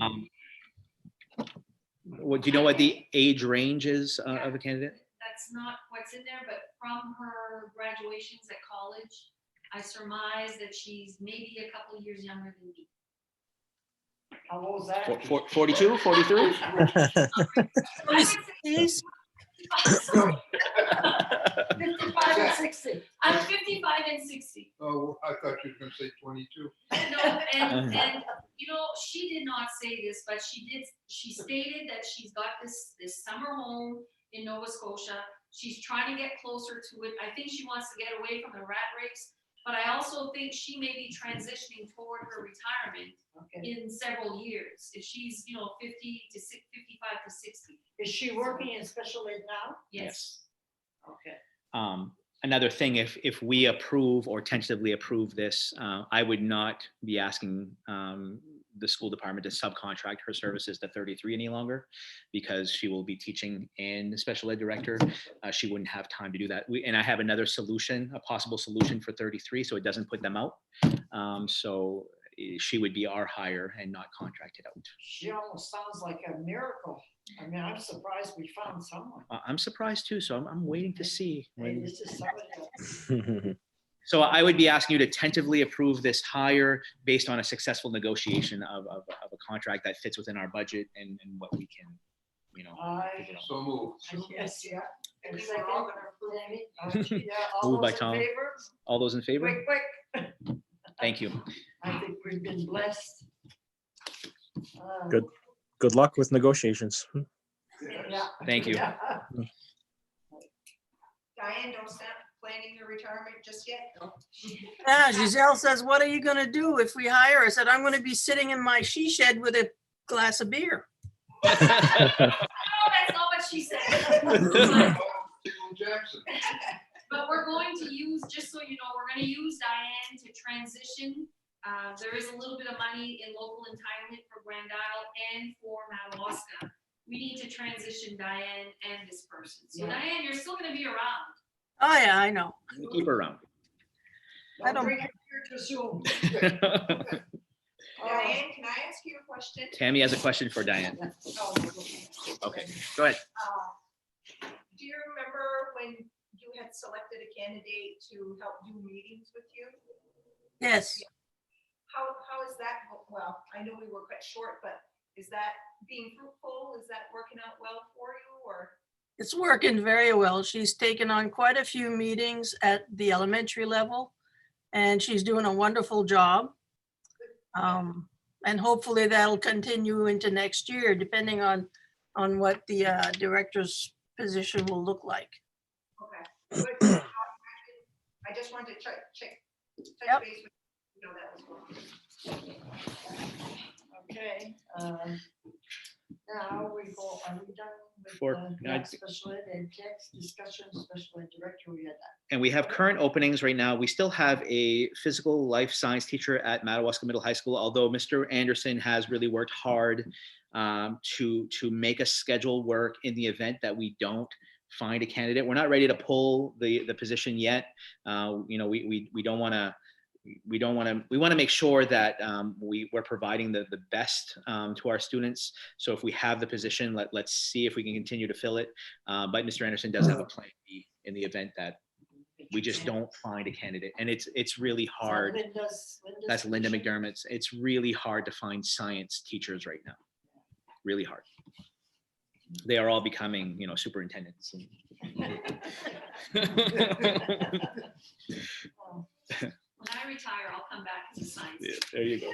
do you know what the age range is of a candidate? That's not what's in there, but from her graduations at college, I surmise that she's maybe a couple years younger than me. How old is that? 42, 43? Please. 55 and 60. I'm 55 and 60. Oh, I thought you were gonna say 22. No, and she did not say this, but she stated that she's got this summer home in Nova Scotia. She's trying to get closer to it. I think she wants to get away from the rat race, But I also think she may be transitioning toward her retirement Okay. in several years. If she's, 55 to 60. Is she working in special ed now? Yes. Okay. Another thing, if we approve or tentatively approve this, I would not be asking the school department to subcontract her services to 33 any longer, because she will be teaching and the special ed director. She wouldn't have time to do that. And I have another solution, a possible solution for 33, so it doesn't put them out. So she would be our hire and not contracted out. She almost sounds like a miracle. I mean, I'm surprised we found someone. I'm surprised too, so I'm waiting to see. Maybe this is somebody else. So I would be asking you to tentatively approve this hire based on a successful negotiation of a contract that fits within our budget and what we can, figure out. So moved. Yes, yeah. I And think we're all second, Tammy? Yeah, all Moved by those in Tom. favor? All those in favor? Quick. Thank you. I think we've been blessed. Good. Good luck with negotiations. Yeah. Thank you. Yeah. Diane, don't start planning your retirement just yet. Yeah, Giselle says, what are you gonna do if we hire her? I said, I'm gonna be sitting in my she shed with a glass of beer. No, that's not what she said. Jackson. But we're going to use, just so you know, we're gonna use Diane to transition. There is a little bit of money in local entitlement for Grand Isle and for Madawaska. We need to transition Diane and this person. So Yeah. Diane, you're still gonna be around. Oh, yeah, I know. Keep her around. I Don't don't- bring her here too soon. Diane, can I ask you a question? Tammy has a question for Diane. Oh, Okay, go ahead. Do you remember when you had selected a candidate to help do meetings with you? Yes, How is that, well, I know we were cut short, but is that being fruitful? Is that working out well for you, or? it's working very well. She's taken on quite a few meetings at the elementary level, and she's doing a wonderful job. And hopefully that'll continue into next year, depending on what the director's position will look like. Okay. Good. I just wanted to check, Yep. touch base with you, that was cool. Okay, now we go, are we done with For- yeah, special ed and text discussion, special ed director, we had that. And we have current openings right now. We still have a physical life science teacher at Madawaska Middle High School, although Mr. Anderson has really worked hard to make a schedule work in the event that we don't find a candidate. We're not ready to pull the position yet. We don't want to. We want to make sure that we're providing the best to our students. So if we have the position, let's see if we can continue to fill it. But Mr. Anderson does have a plan B in the event that we just don't find a candidate. And it's really hard. That's Linda McDermott's. It's really hard to find science teachers right now. Really hard. They are all becoming, superintendents. When I retire, I'll come back as a science. Yeah, there you go.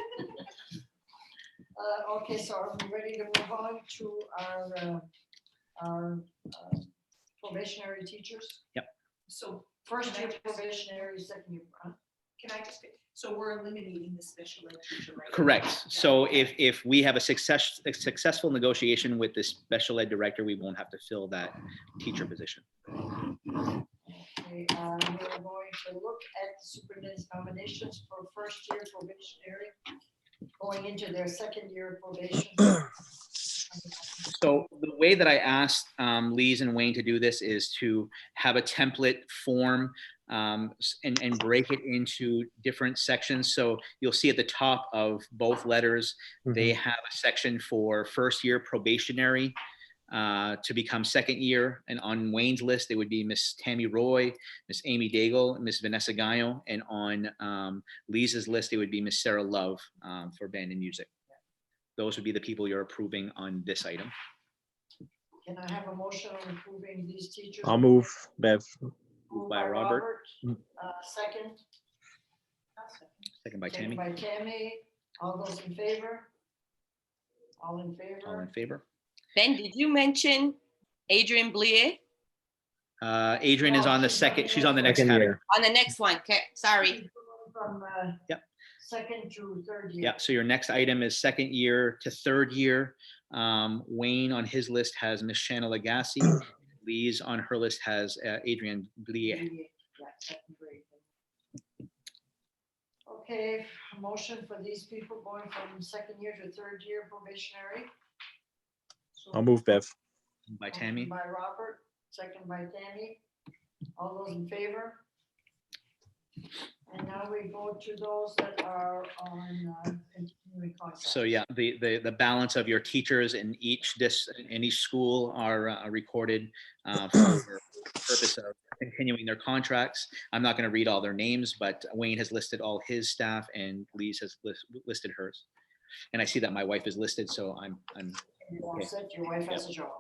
Okay, so are we ready to move on to our probationary teachers? Yep. So First year probationary, second year, can I just, so we're eliminating the special ed teacher, right? Correct. So if we have a successful negotiation with the special ed director, we won't have to fill that teacher position. Okay, we're going to look at the superintendent's nominations for first year probationary, going into their second year probation. So the way that I asked Lise and Wayne to do this is to have a template form and break it into different sections. So you'll see at the top of both letters, they have a section for first year probationary to become second year. And on Wayne's list, it would be Miss Tammy Roy, Miss Amy Daigle, Miss Vanessa Gallo. And on Lisa's list, it would be Miss Sarah Love for band and music. Those would be the people you're approving on this item. Can I have a motion on approving these teachers? I'll move, Bev. Moved by Robert. Second. Second by Second Tammy. by Tammy. All those in favor? All in All in favor? favor? Ben, did you mention Adrian Blier? Adrian is on the second. She's on the next Second category. year. On the next one, okay, sorry. from Yep. second to third year. Yeah, so your next item is second year to third year. Wayne on his list has Miss Shanna Legassi. Lee's on her list has Adrienne Blier. Yeah, second grade. Okay, a motion for these people going from second year to third year probationary. I'll move, Bev. By Tammy. By Robert, second by Tammy. All those in favor? And now we go to those that are on continuing contracts. So yeah, the balance of your teachers in each school are recorded for purpose of continuing their contracts. I'm not going to read all their names, but Wayne has listed all his staff and Lee's has listed hers. And I see that my wife is listed, so I'm You all okay. set, your wife has a job.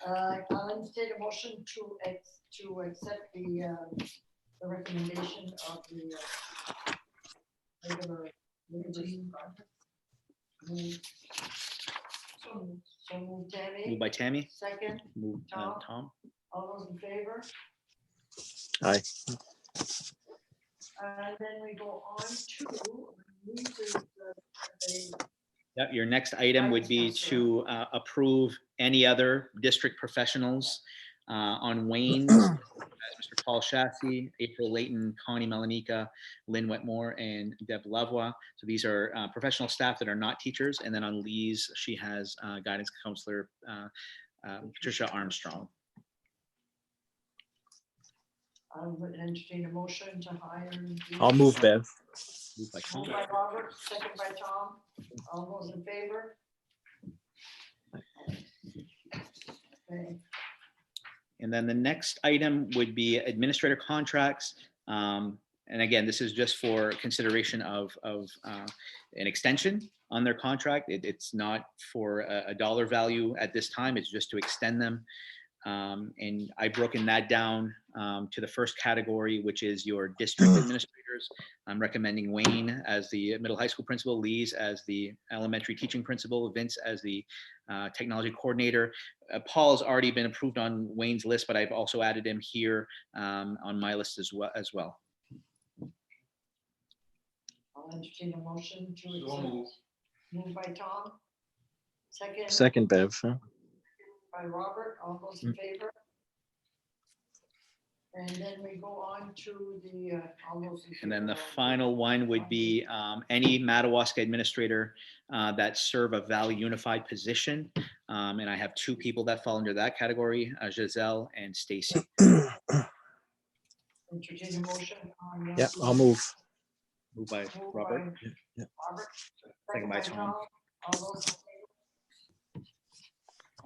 I'll entertain a motion to accept the recommendation of the regular. So move Tammy. moved by Tammy, Second, moved Tom. all those in favor? Aye. And then we go on to, Lisa's, Yep, your next item would be to approve any other district professionals on Wayne's, Mr. Paul Chassis, April Layton, Connie Melanika, Lynn Wetmore, and Deb Lavoie. So these are professional staff that are not teachers. And then on Lee's, she has guidance counselor Patricia Armstrong. I would entertain a motion to hire. I'll move, Bev. Moved by Tom. Moved by Robert, second by Tom. All those in favor? Okay. And then the next item would be administrator contracts. And again, this is just for consideration of an extension on their contract. It's not for a dollar value at this time. It's just to extend them. And I've broken that down to the first category, which is your district administrators. I'm recommending Wayne as the middle high school principal, Lee's as the elementary teaching principal, Vince as the technology coordinator. Paul's already been approved on Wayne's list, but I've also added him here on my list as well. I'll entertain a motion to So accept. moved. Moved by Tom. Second. Second, Bev. By Robert, all those in favor? And then we go on to the, all those in And then the favor. final one would be any Madawaska administrator that serve a Valley Unified position. And I have two people that fall under that category, Giselle and Stacy. Entertain a motion on. Yeah, I'll move. Moved by Moved Robert. by Yeah. Robert. Second by Tom. All those in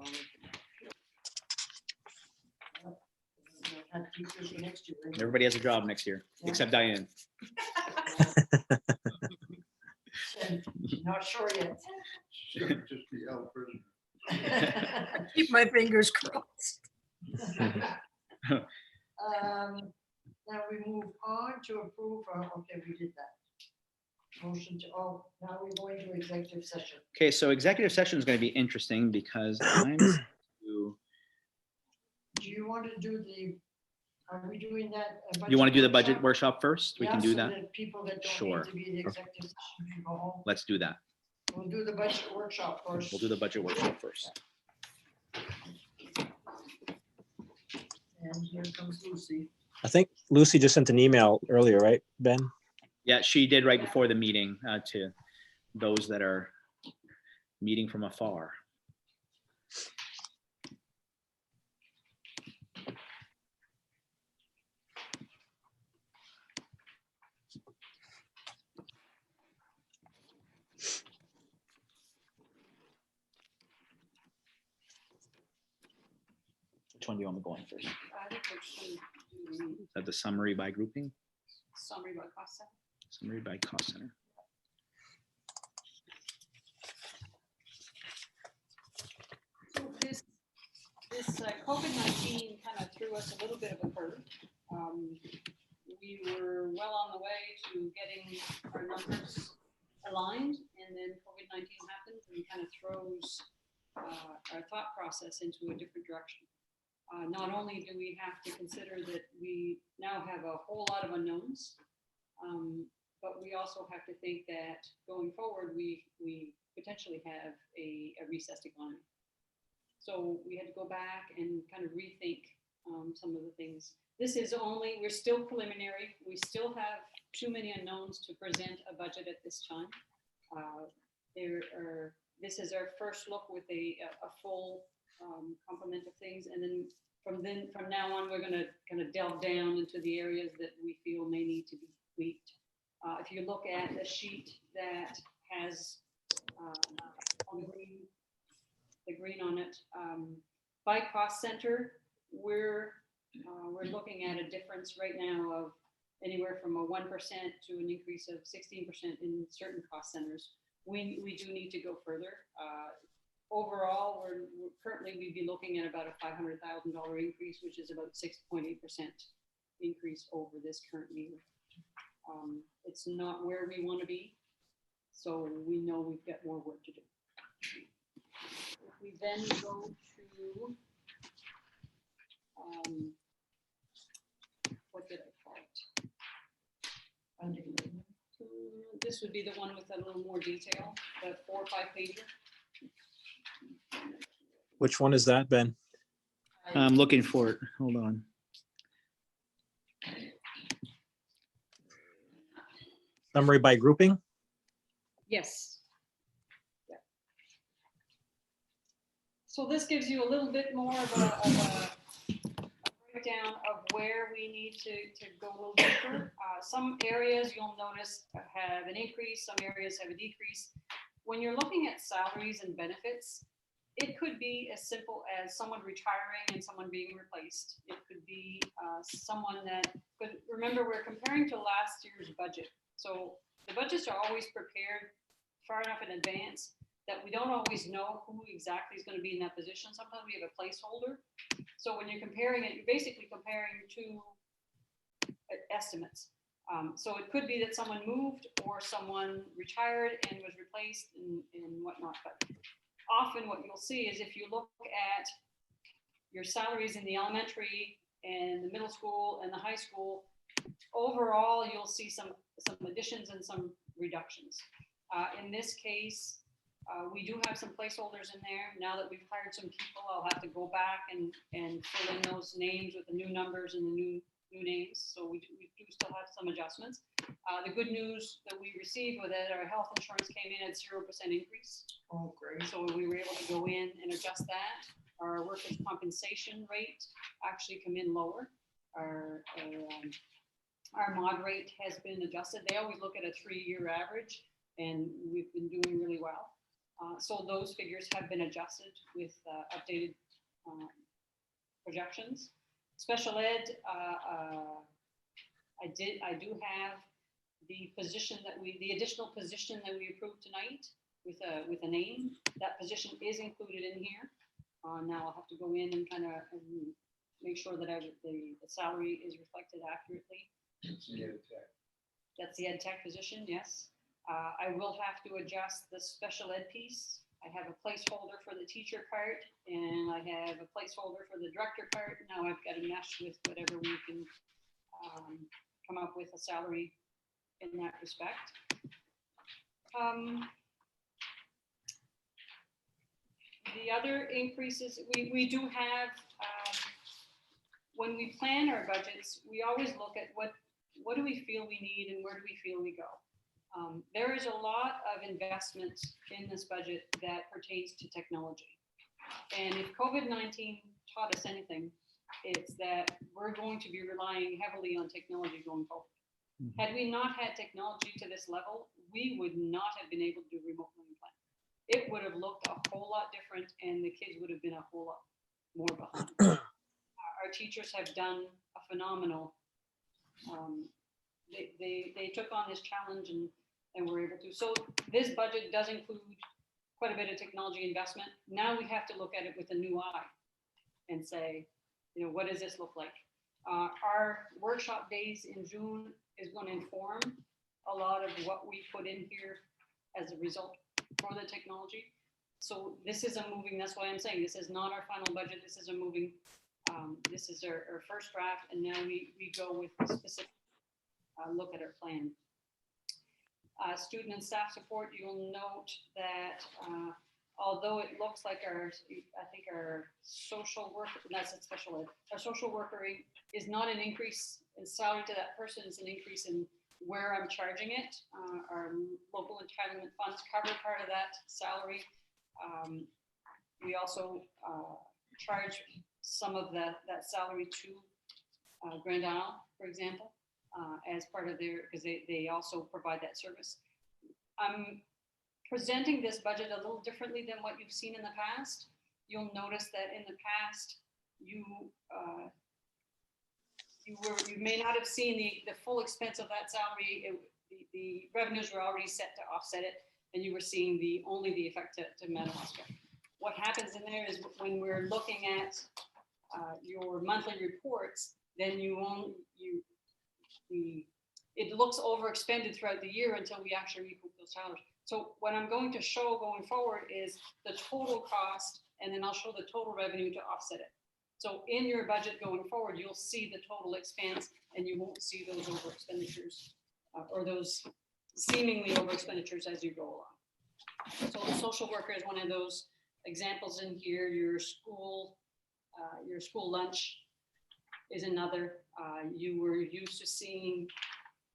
favor? Have teachers for next year, right? Everybody has a job next year, except Diane. Not sure yet. Should just be out prison. Keep my fingers crossed. Now we move on to approve, okay, we did that. Motion to, now we go into executive session. Okay, so executive session is going to be interesting because Do you want to do are we doing that? you want to do the budget budget workshop first? We can do that. People that don't Sure. need to be in the executive session can go home. Let's do that. We'll do the budget workshop first. We'll do the budget workshop first. And here comes Lucy. I think Lucy just sent an email earlier, right, Ben? Yeah, she did right before the meeting to those that are meeting from afar. Which one do you want me going first? Is I think we're just gonna do that the summary by grouping? summary by cost center. Summary by cost center. So this COVID-19 kind of threw us a little bit of a curve. We were well on the way to getting our numbers aligned, and then COVID-19 happens and kind of throws our thought process into a different direction. Not only do we have to consider that we now have a whole lot of unknowns, but we also have to think that going forward, we potentially have a recessed economy. So we had to go back and kind of rethink some of the things. This is only, we're still preliminary. We still have too many unknowns to present a budget at this time. This is our first look with a full complement of things. And then from now on, we're gonna kind of delve down into the areas that we feel may need to be tweaked. If you look at the sheet that has on the green on it, by cost center, we're looking at a difference right now of anywhere from a 1% to an increase of 16% in certain cost centers. We do need to go further. Overall, we'd be looking at about a $500,000 increase, which is about 6.8% increase over this current year. It's not where we want to be, so we know we've got more work to do. If we then go to what did I call it? This would be the one with a little more detail, the 4 or 5 pager. Which one is that, Ben? I'm looking for it. Hold on. Summary by grouping? Yes. Yeah. So this gives you a little bit more of a breakdown of where we need to go a little deeper. Some areas you'll notice have an increase, some areas have a decrease. When you're looking at salaries and benefits, it could be as simple as someone retiring and someone being replaced. It could be someone that, but remember, we're comparing to last year's budget. So the budgets are always prepared far enough in advance that we don't always know who exactly is going to be in that position. Sometimes we have a placeholder. So when you're comparing it, you're basically comparing two estimates. So it could be that someone moved or someone retired and was replaced and whatnot. But often what you'll see is if you look at your salaries in the elementary and the middle school and the high school, overall, you'll see some additions and some reductions. In this case, we do have some placeholders in there. Now that we've hired some people, I'll have to go back and fill in those names with the new numbers and the new names. So we do still have some adjustments. The good news that we received was that our health insurance came in at 0% increase. Oh, great. So we were able to go in and adjust that. Our workers' compensation rate actually come in lower. Our mod rate has been adjusted. They always look at a 3-year average, and we've been doing really well. So those figures have been adjusted with updated projections. Special ed, I do have the additional position that we approved tonight with a name. That position is included in here. Now I'll have to go in and kind of make sure that the salary is reflected accurately. That's the ed tech position, yes. I will have to adjust the special ed piece. I have a placeholder for the teacher part, and I have a placeholder for the director part. Now I've got to mesh with whatever we can come up with a salary in that respect. The other increases, we do have, when we plan our budgets, we always look at what do we feel we need and where do we feel we go. There is a lot of investment in this budget that pertains to technology. And if COVID-19 taught us anything, it's that we're going to be relying heavily on technology going forward. Had we not had technology to this level, we would not have been able to do remote learning plan. It would have looked a whole lot different and the kids would have been a whole lot more behind. Our teachers have done a phenomenal, they took on this challenge and were able to. So this budget does include quite a bit of technology investment. Now we have to look at it with a new eye and say, what does this look like? Our workshop days in June is going to inform a lot of what we put in here as a result for the technology. So this is a moving, that's why I'm saying this is not our final budget. This is a moving This is our first draft, and now we go with a specific look at our plan. Student and staff support, you'll note that although it looks like our social worker, that's a special ed, our social worker is not an increase in salary to that person, it's an increase in where I'm charging it. Our local entitlement funds cover part of that salary. We also charge some of that salary to Grand Isle, for example, as part of their, because they also provide that service. I'm presenting this budget a little differently than what you've seen in the past. You'll notice that in the past, you may not have seen the full expense of that salary. The revenues were already set to offset it, and you were seeing only the effect to Madawaska. What happens in there is when we're looking at your monthly reports, then it looks overexpended throughout the year until we actually recoup those salaries. So what I'm going to show going forward is the total cost, and then I'll show the total revenue to offset it. So in your budget going forward, you'll see the total expense, and you won't see those over expenditures or those seemingly over expenditures as you go along. So the social worker is one of those examples in here. Your school lunch is another. You were used to seeing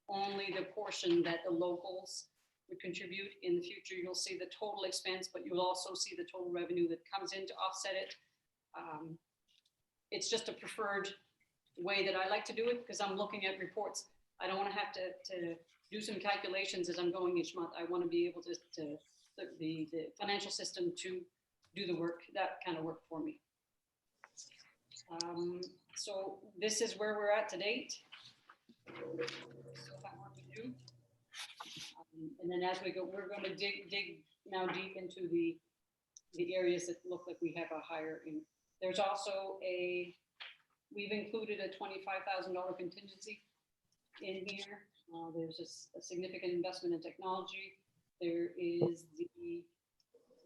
only the portion that the locals would contribute. In the future, you'll see the total expense, but you'll also see the total revenue that comes in to offset it. It's just a preferred way that I like to do it because I'm looking at reports. I don't want to have to do some calculations as I'm going each month. I want to be able to the financial system to do the work, that kind of work for me. So this is where we're at to date. So that what we do. And then as we go, we're going to dig now deep into the areas that look like we have a higher. There's also we've included a $25,000 contingency in here. There's a significant investment in technology. There is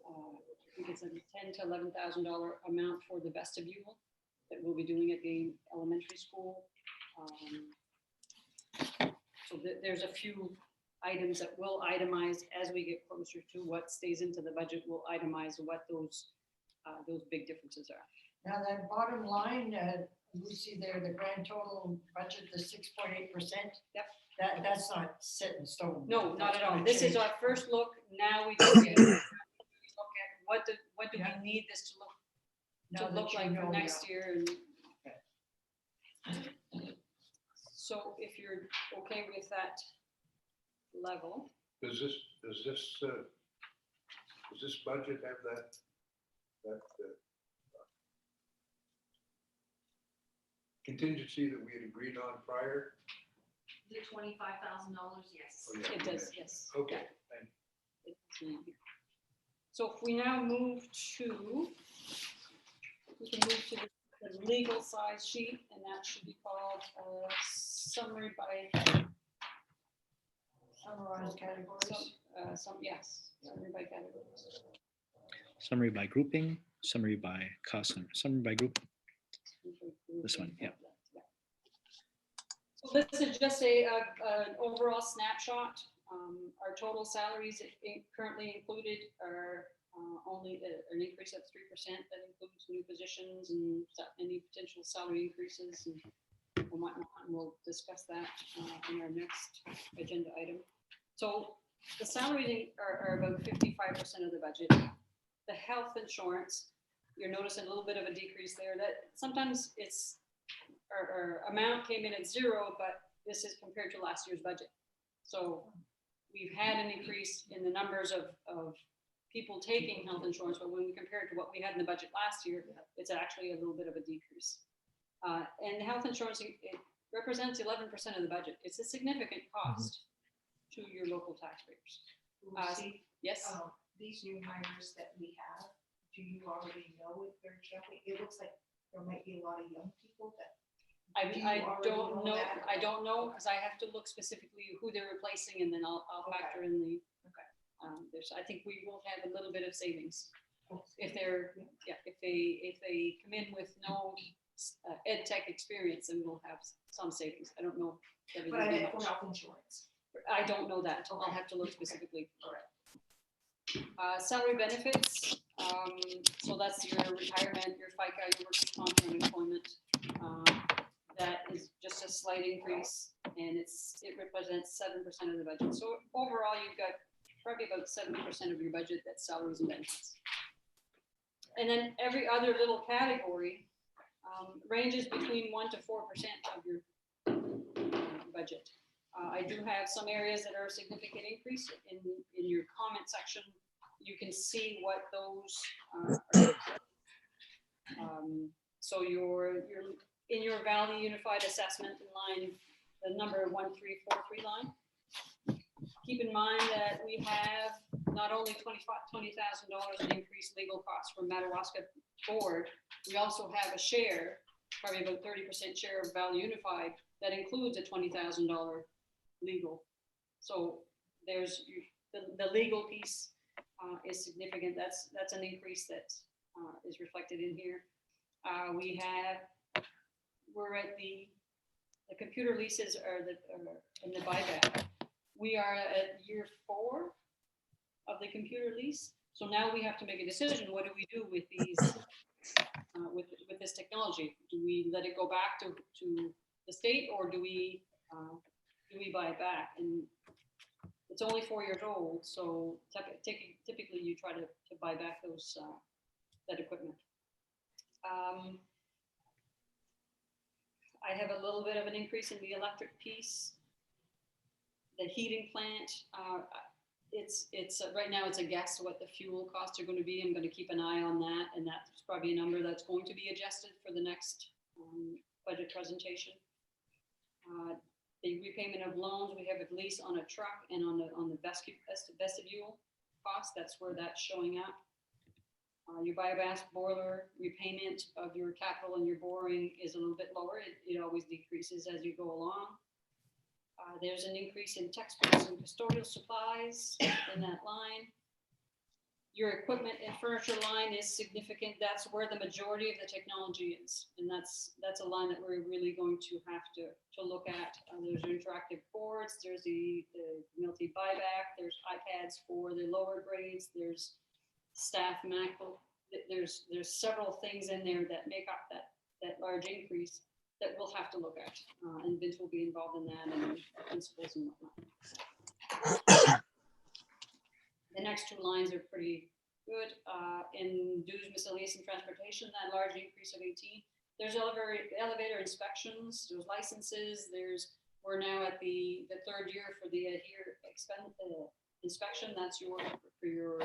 I think it's a $10,000 to $11,000 amount for the vestibule that we'll be doing at the elementary school. So there's a few items that will itemize as we get closer to what stays into the budget. We'll itemize what those big differences are. Now that bottom line, you see there, the grand total budget, the 6.8%. Yep. That's not set in stone. No, not That's at all. gonna This is change. our first look. Now we look at what do we need this to Now that look you like for know, next year. So if you're okay with that level. Does this budget have that contingency that we had agreed on prior? The $25,000, yes. Oh, yeah, It you does, mentioned. yes. Okay, thank you. It's in here. So if we now move to, we can move to the legal size sheet, and that should be called summary by. Summarized categories. Yes, summary by categories. Summary by grouping, summary by cost center, summary by group. This one, yeah. So this is just an overall snapshot. Our total salaries currently included are only an increase of 3%. That includes new positions and any potential salary increases and whatnot. And we'll discuss that in our next agenda item. So the salaries are about 55% of the budget. The health insurance, you're noticing a little bit of a decrease there. That sometimes it's our amount came in at 0, but this is compared to last year's budget. So we've had an increase in the numbers of people taking health insurance, but when we compare it to what we had in the budget last year, it's actually a little bit of a decrease. And health insurance, it represents 11% of the budget. It's a significant cost to your local taxpayers. Lucy, Yes. these new hires that we have, do you already know if they're jumping? It looks like there might be a lot of young people that. Do you I already don't know. that? I don't know because I have to look specifically who they're replacing, and then I'll factor in the. Okay. I think we will have a little bit of savings Oh, if they're if they come in with no ed tech experience, then we'll have some savings. I don't know. if But I it'll be meant for much. health insurance. I don't know that. I'll have to look specifically. Salary benefits, so that's your retirement, your FICA, your workers' comp, and employment. That is just a slight increase, and it represents 7% of the budget. So overall, you've got probably about 70% of your budget that's salaries and benefits. And then every other little category ranges between 1% to 4% of your budget. I do have some areas that are a significant increase. In your comment section, you can see what those are. So in your Valley Unified Assessment line, the number 1343 line, keep in mind that we have not only $20,000 in increased legal costs from Madawaska board, we also have a share, probably about 30% share of Valley Unified that includes a $20,000 legal. So there's the legal piece is significant. That's an increase that is reflected in here. We're at the computer leases and the buyback. We are at year 4 of the computer lease. So now we have to make a decision. What do we do with these, with this technology? Do we let it go back to the state, or do we buy it back? And it's only 4 years old, so typically you try to buy back that equipment. I have a little bit of an increase in the electric piece. The heating plant, it's right now it's a guess what the fuel costs are going to be. I'm going to keep an eye on that, and that's probably a number that's going to be adjusted for the next budget presentation. The repayment of loans, we have a lease on a truck and on the vestibule cost. That's where that's showing up. Your biomass boiler repayment of your capital and your boring is a little bit lower. It always decreases as you go along. There's an increase in textbooks and custodial supplies in that line. Your equipment and furniture line is significant. That's where the majority of the technology is. And that's a line that we're really going to have to look at. There's interactive boards, there's the multi buyback, there's iPads for the lower grades, there's staff MacBook. There's several things in there that make up that large increase that we'll have to look at. And Vince will be involved in that, and principals and whatnot. The next 2 lines are pretty good. In dues, miscellaneous, and transportation, that large increase of 18. There's elevator inspections, there's licenses, we're now at the 3rd year for the inspection. That's for your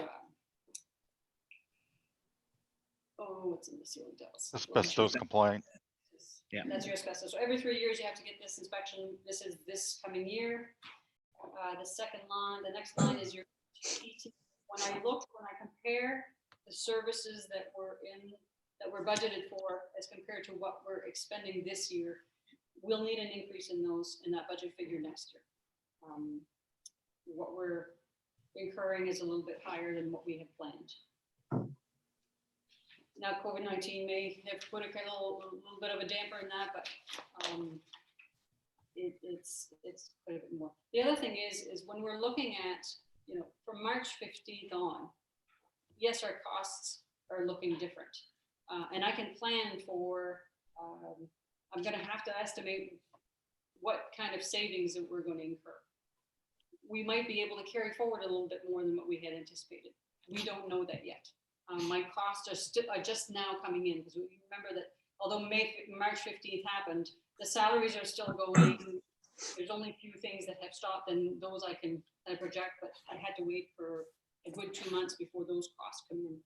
what's in the ceiling tiles? Asbestos compliant. Yeah. That's your asbestos. So every 3 years you have to get this inspection. This is this coming year. The next line is your PT. When I compare the services that we're budgeted for as compared to what we're expending this year, we'll need an increase in that budget figure next year. What we're incurring is a little bit higher than what we have planned. Now, COVID-19 may have put a little bit of a damper in that, but it's quite a bit more. The other thing is when we're looking at, from March 15th on, yes, our costs are looking different. And I can plan for, I'm going to have to estimate what kind of savings that we're going to incur. We might be able to carry forward a little bit more than what we had anticipated. We don't know that yet. My costs are just now coming in, because we remember that although March 15th happened, the salaries are still going. There's only a few things that have stopped, and those I can project, but I had to wait for a good 2 months before those costs come in.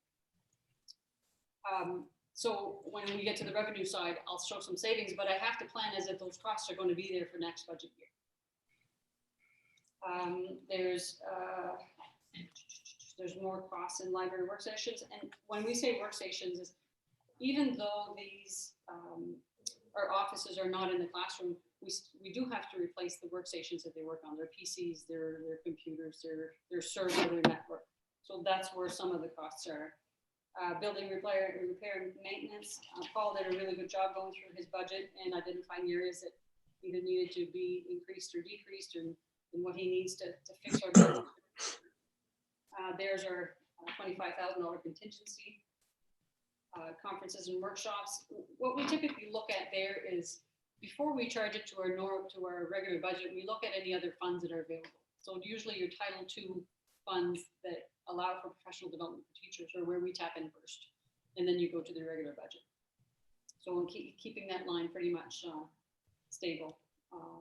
So when we get to the revenue side, I'll show some savings, but I have to plan as if those costs are going to be there for next budget year. There's more costs in library workstations. And when we say workstations, is even though these our offices are not in the classroom, we do have to replace the workstations that they work on, their PCs, their computers, their server, their network. So that's where some of the costs are. Building repair and maintenance. Paul did a really good job going through his budget and identifying areas that either needed to be increased or decreased, and what he needs to fix our building. There's our $25,000 contingency. Conferences and workshops. What we typically look at there is, before we charge it to our regular budget, we look at any other funds that are available. So usually your Title II funds that allow for professional development for teachers are where we tap in first, and then you go to the regular budget. So I'm keeping that line pretty much stable.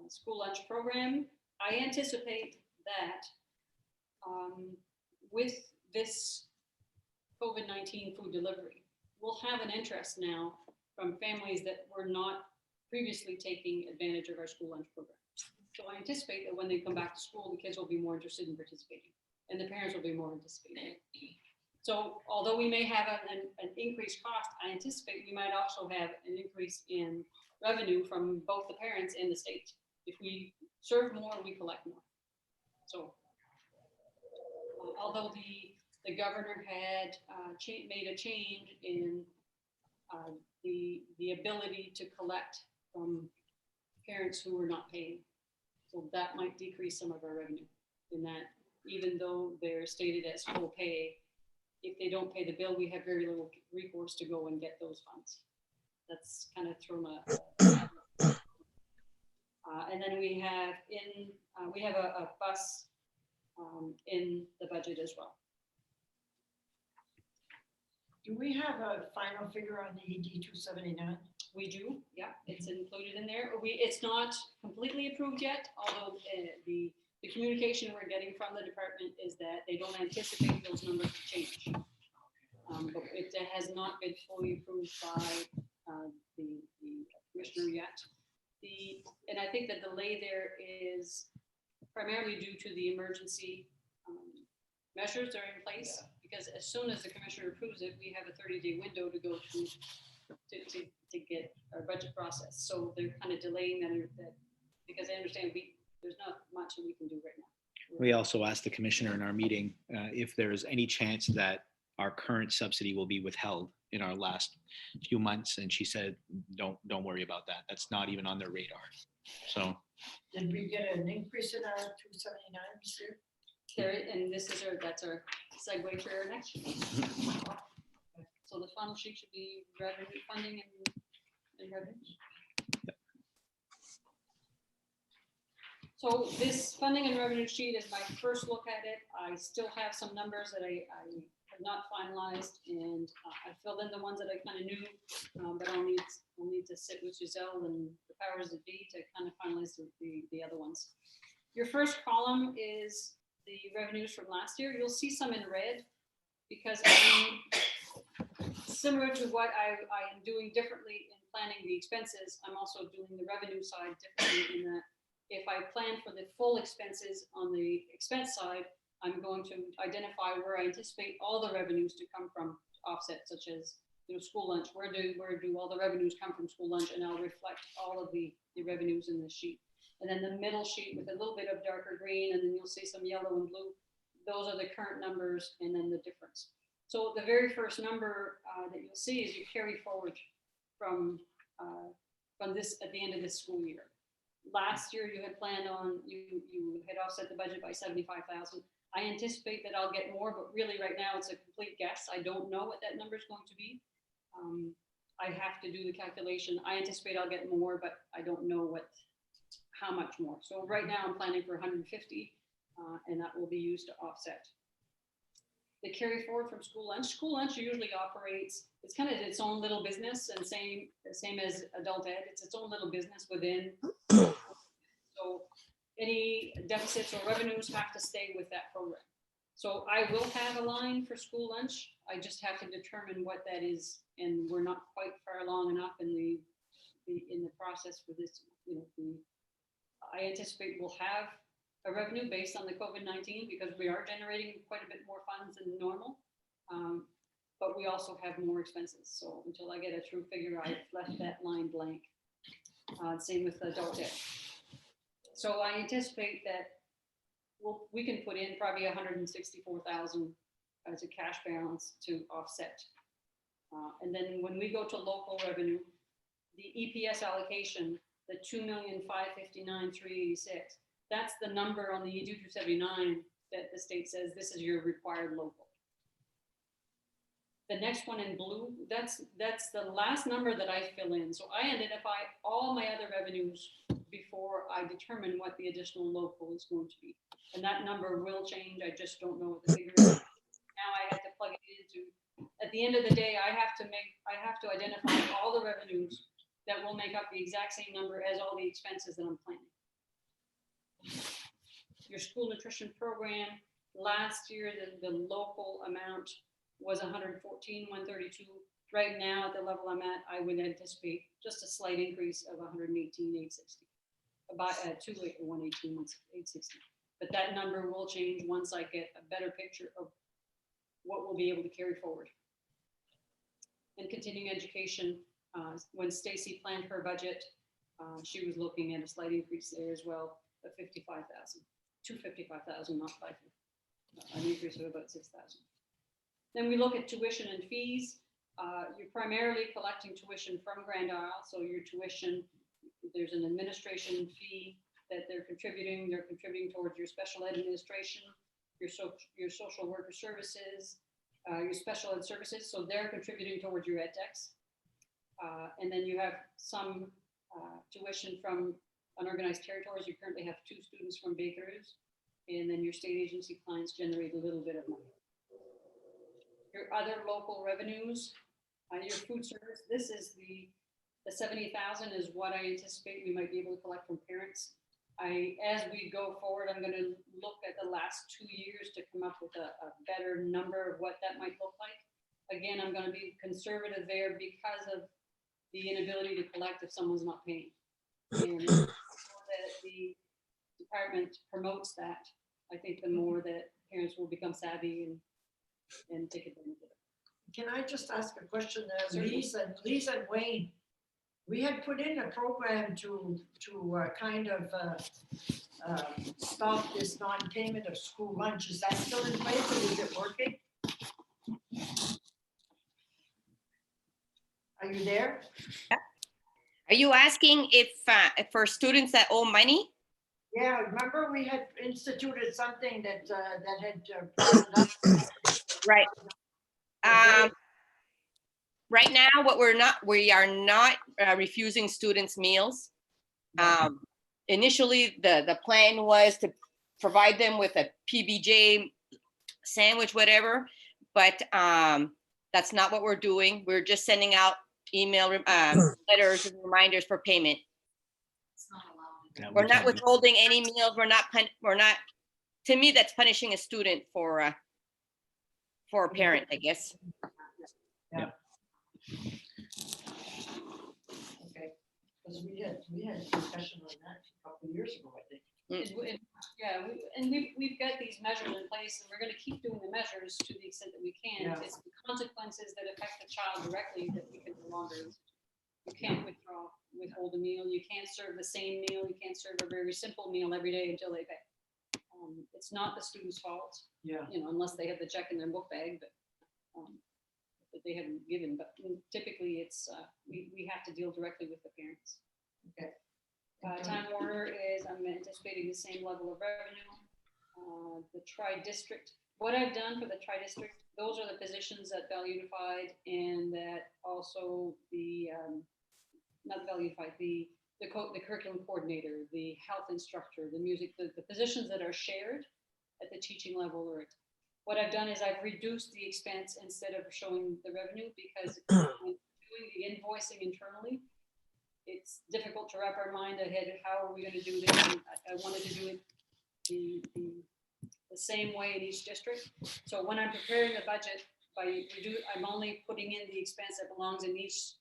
School lunch program, I anticipate that with this COVID-19 food delivery, we'll have an interest now from families that were not previously taking advantage of our school lunch program. So I anticipate that when they come back to school, the kids will be more interested in participating, and the parents will be more anticipating. So although we may have an increased cost, I anticipate we might also have an increase in revenue from both the parents and the state. If we serve more, we collect more. So although the governor had made a change in the ability to collect from parents who were not paying. So that might decrease some of our revenue in that, even though they're stated as full pay, if they don't pay the bill, we have very little recourse to go and get those funds. That's kind of thrown and then we have a bus in the budget as well. Do we have a final figure on the ED 279? We do, yeah, it's included in there. It's not completely approved yet, although the communication we're getting from the department is that they don't anticipate those numbers to change. But it has not been fully approved by the commissioner yet. And I think the delay there is primarily due to the emergency measures that are in place, because as soon as the commissioner approves it, we have a 30-day window to go through to get our budget process. So they're kind of delaying that because I understand there's not much that we can do right now. We also asked the commissioner in our meeting if there's any chance that our current subsidy will be withheld in our last few months, and she said, don't worry about that. That's not even on their radar. So did we get an increase in our 279 this year? And that's our segue to our next sheet. So the funnel sheet should be revenue funding and revenues. So this funding and revenue sheet is my first look at it. I still have some numbers that I have not finalized, and I filled in the ones that I kind of knew, but I'll need to sit with Giselle and the powers that be to kind of finalize the other ones. Your first column is the revenues from last year. You'll see some in red because similar to what I am doing differently in planning the expenses, I'm also doing the revenue side differently in that if I plan for the full expenses on the expense side, I'm going to identify where I anticipate all the revenues to come from offset, such as school lunch. Where do all the revenues come from school lunch? And I'll reflect all of the revenues in this sheet. And then the middle sheet with a little bit of darker green, and then you'll see some yellow and blue. Those are the current numbers and then the difference. So the very first number that you'll see is you carry forward from this at the end of this school year. Last year you had planned on, you had offset the budget by 75,000. I anticipate that I'll get more, but really right now it's a complete guess. I don't know what that number is going to be. I have to do the calculation. I anticipate I'll get more, but I don't know how much more. So right now I'm planning for 150, and that will be used to offset. The carry forward from school lunch usually operates, it's kind of its own little business, and same as adult ed, it's its own little business within. So any deficits or revenues have to stay with that program. So I will have a line for school lunch. I just have to determine what that is, and we're not quite far along enough in the process for this. I anticipate we'll have a revenue based on the COVID-19 because we are generating quite a bit more funds than normal, but we also have more expenses. So until I get a true figure, I've left that line blank. Same with adult ed. So I anticipate that we can put in probably 164,000 as a cash balance to offset And then when we go to local revenue, the EPS allocation, the 2,559,386, that's the number on the EDU 279 that the state says this is your required local. The next one in blue, that's the last number that I fill in. So I identify all my other revenues before I determine what the additional local is going to be. And that number will change. I just don't know what the figure is. Now I have to plug it into, at the end of the day, I have to identify all the revenues that will make up the exact same number as all the expenses that I'm planning. Your school nutrition program, last year, the local amount was 114,132. Right now, at the level I'm at, I would anticipate just a slight increase of 118,860, about 118,860. But that number will change once I get a better picture of what we'll be able to carry forward. And continuing education, when Stacy planned her budget, she was looking at a slight increase there as well of 55,000 to 55,000, not 5, an increase of about 6,000. Then we look at tuition and fees. You're primarily collecting tuition from Grand Isle, so your tuition, there's an administration fee that they're contributing. They're contributing towards your special ed administration, your social worker services, your special ed services. So they're contributing towards your edX. And then you have some tuition from unorganized territories. You currently have 2 students from Baker's, and then your state agency clients generate a little bit of money. Your other local revenues, your food service, this is the 70,000 is what I anticipate we might be able to collect from parents. As we go forward, I'm going to look at the last 2 years to come up with a better number of what that might look like. Again, I'm going to be conservative there because of the inability to collect if someone's not paying. And that the department promotes that, I think the more that parents will become savvy and take advantage of it. Can I just ask a question there? Certainly. Lisa and Wayne, we had put in a program to kind of stop this non-payment of school lunch. Is that still in place or is it working? Are you there? Are you asking if for students that owe money? Yeah, remember we had instituted something that had brought it up. Right. Right now, we are not refusing students meals. Initially, the plan was to provide them with a PBJ sandwich, whatever, but that's not what we're doing. We're just sending out email letters and reminders for payment. It's not allowed. Yeah, We're we not can't do- withholding any meals. We're not, to me, that's punishing a student for a parent, I guess. Yeah. Okay, because we had discussion on that a couple of years ago, I think. Yeah, we've got these measures in place, and we're going to keep doing the measures to the extent that we can. Yeah. It's the consequences that affect the child directly that we can no longer. You can't withhold a meal. You can't serve the same meal. You can't serve a very simple meal every day until they pay. It's not the student's fault, Yeah. unless they have the check in their book bag, but that they haven't given. But typically, it's we have to deal directly with the parents. Okay. Time Warner is, I'm anticipating the same level of revenue. The tri-district, what I've done for the tri-district, those are the positions at Bell Unified and that also the, not Bell Unified, the curriculum coordinator, the health instructor, the music, the positions that are shared at the teaching level. Or what I've done is I've reduced the expense instead of showing the revenue because when doing the invoicing internally, it's difficult to wrap our mind ahead of how are we going to do this. And I wanted to do it the same way in each district. So when I'm preparing the budget, I'm only putting in the expense that belongs in each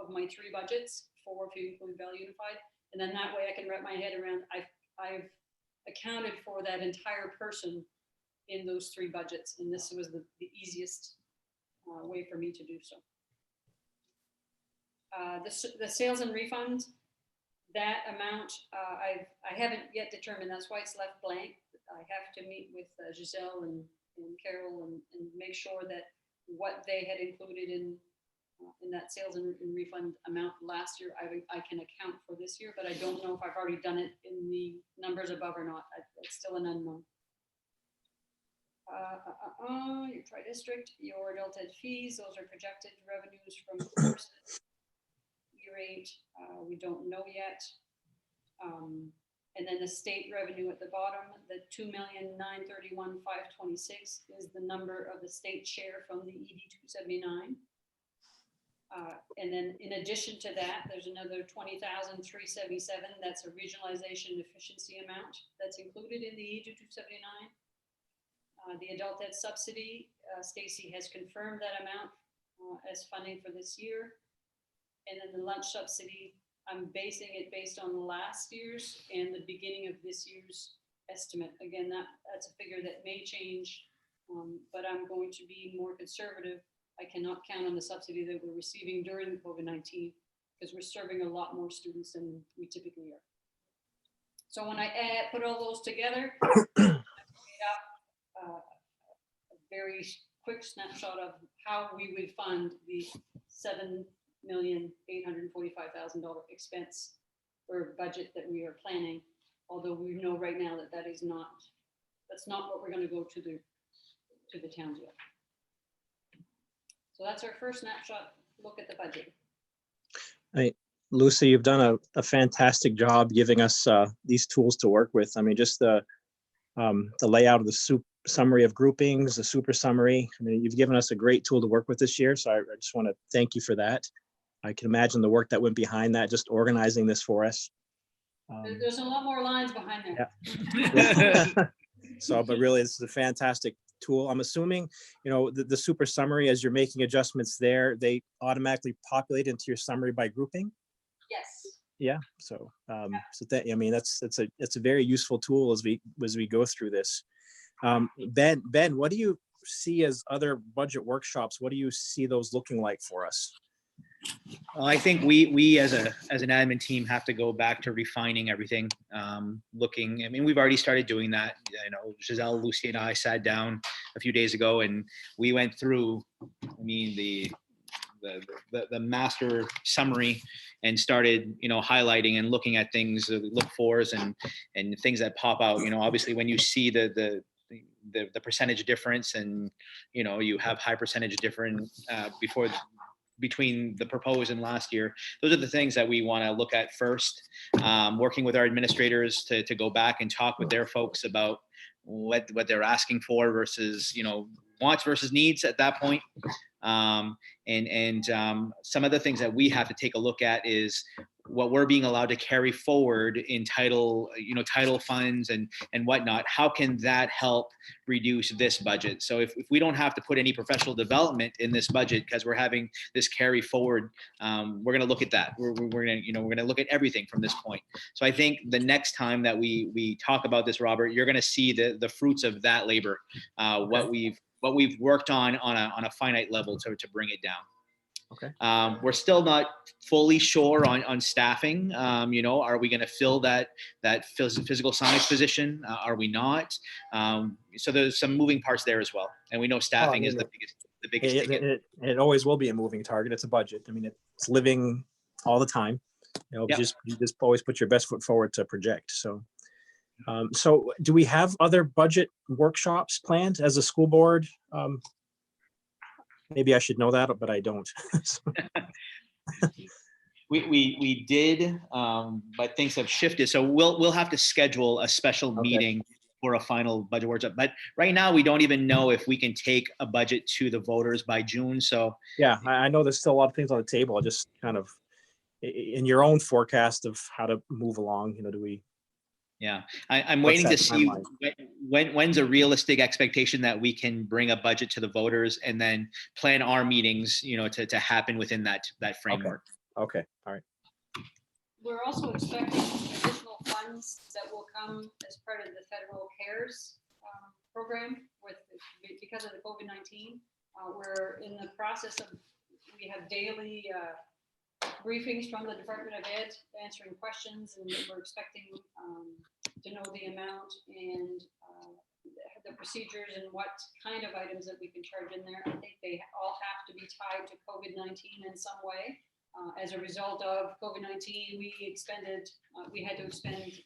of my 3 budgets, 4 if you include Bell Unified, and then that way I can wrap my head around. I've accounted for that entire person in those 3 budgets, and this was the easiest way for me to do so. The sales and refunds, that amount, I haven't yet determined. That's why it's left blank. I have to meet with Giselle and Carol and make sure that what they had included in in that sales and refund amount last year, I can account for this year, but I don't know if I've already done it in the numbers above or not. It's still an unknown. Your tri-district, your adult ed fees, those are projected revenues from courses. Year 8, we don't know yet. And then the state revenue at the bottom, the 2,931,526 is the number of the state share from the ED 279. And then in addition to that, there's another 20,377. That's a regionalization efficiency amount that's included in the ED 279. The adult ed subsidy, Stacy has confirmed that amount as funding for this year. And then the lunch subsidy, I'm basing it based on last year's and the beginning of this year's estimate. Again, that's a figure that may change, but I'm going to be more conservative. I cannot count on the subsidy that we're receiving during COVID-19 because we're serving a lot more students than we typically are. So when I put all those together, a very quick snapshot of how we would fund the $7,845,000 expense or budget that we are planning. Although we know right now that that's not what we're going to go to the towns with. So that's our first snapshot look at the budget. Lucy, you've done a fantastic job giving us these tools to work with. I mean, just the layout of the summary of groupings, the super summary. I mean, you've given us a great tool to work with this year. So I just want to thank you for that. I can imagine the work that went behind that, just organizing this for us. There's a lot more lines behind there. Yeah. So, but really, this is a fantastic tool. I'm assuming, the super summary, as you're making adjustments there, they automatically populate into your summary by grouping. Yes. Yeah. So, that's a very useful tool as we go through this. Ben, what do you see as other budget workshops? What do you see those looking like for us? Well, I think we as an admin team have to go back to refining everything. We've already started doing that. Giselle, Lucy, and I sat down a few days ago and we went through, the master summary and started, highlighting and looking at things, look fors and things that pop out. Obviously when you see the percentage difference and, you have high percentage difference between the proposed and last year. Those are the things that we want to look at first, working with our administrators to go back and talk with their folks about what they're asking for versus, wants versus needs at that point. Some of the things that we have to take a look at is what we're being allowed to carry forward in title funds and whatnot. How can that help reduce this budget? So if we don't have to put any professional development in this budget because we're having this carry forward, we're going to look at that. We're going to look at everything from this point. So I think the next time that we talk about this, Robert, you're going to see the fruits of that labor, what we've worked on a finite level to bring it down. Okay. We're still not fully sure on staffing. Are we going to fill that physical science position? Are we not? So there's some moving parts there as well. And we know staffing is the biggest ticket. It always will be a moving target. It's a budget. I mean, it's living all the time. You just always put your best foot forward to project. So, so do we have other budget workshops planned as a school board? Maybe I should know that, but I don't. We did, but things have shifted. So we'll have to schedule a special meeting for a final budget workshop. But right now, we don't even know if we can take a budget to the voters by June. So yeah, I know there's still a lot of things on the table. Just kind of in your own forecast of how to move along. Do we? Yeah, I'm waiting to see when's a realistic expectation that we can bring a budget to the voters and then plan our meetings, to happen within that framework. Okay. All right. We're also expecting additional funds that will come as part of the federal CARES program because of the COVID-19. We're in the process of, we have daily briefings from the Department of Ed answering questions, and we're expecting to know the amount and the procedures and what kind of items that we can charge in there. I think they all have to be tied to COVID-19 in some way. As a result of COVID-19, we had to expend,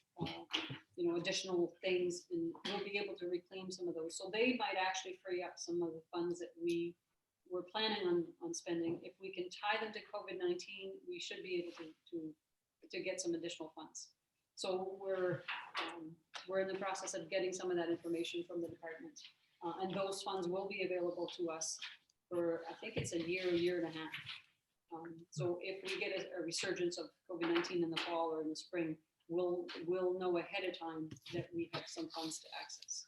additional things, and we'll be able to reclaim some of those. So they might actually free up some of the funds that we were planning on spending. If we can tie them to COVID-19, we should be able to get some additional funds. So we're in the process of getting some of that information from the department. And those funds will be available to us for, I think it's a year and a half. So if we get a resurgence of COVID-19 in the fall or in the spring, we'll know ahead of time that we have some funds to access.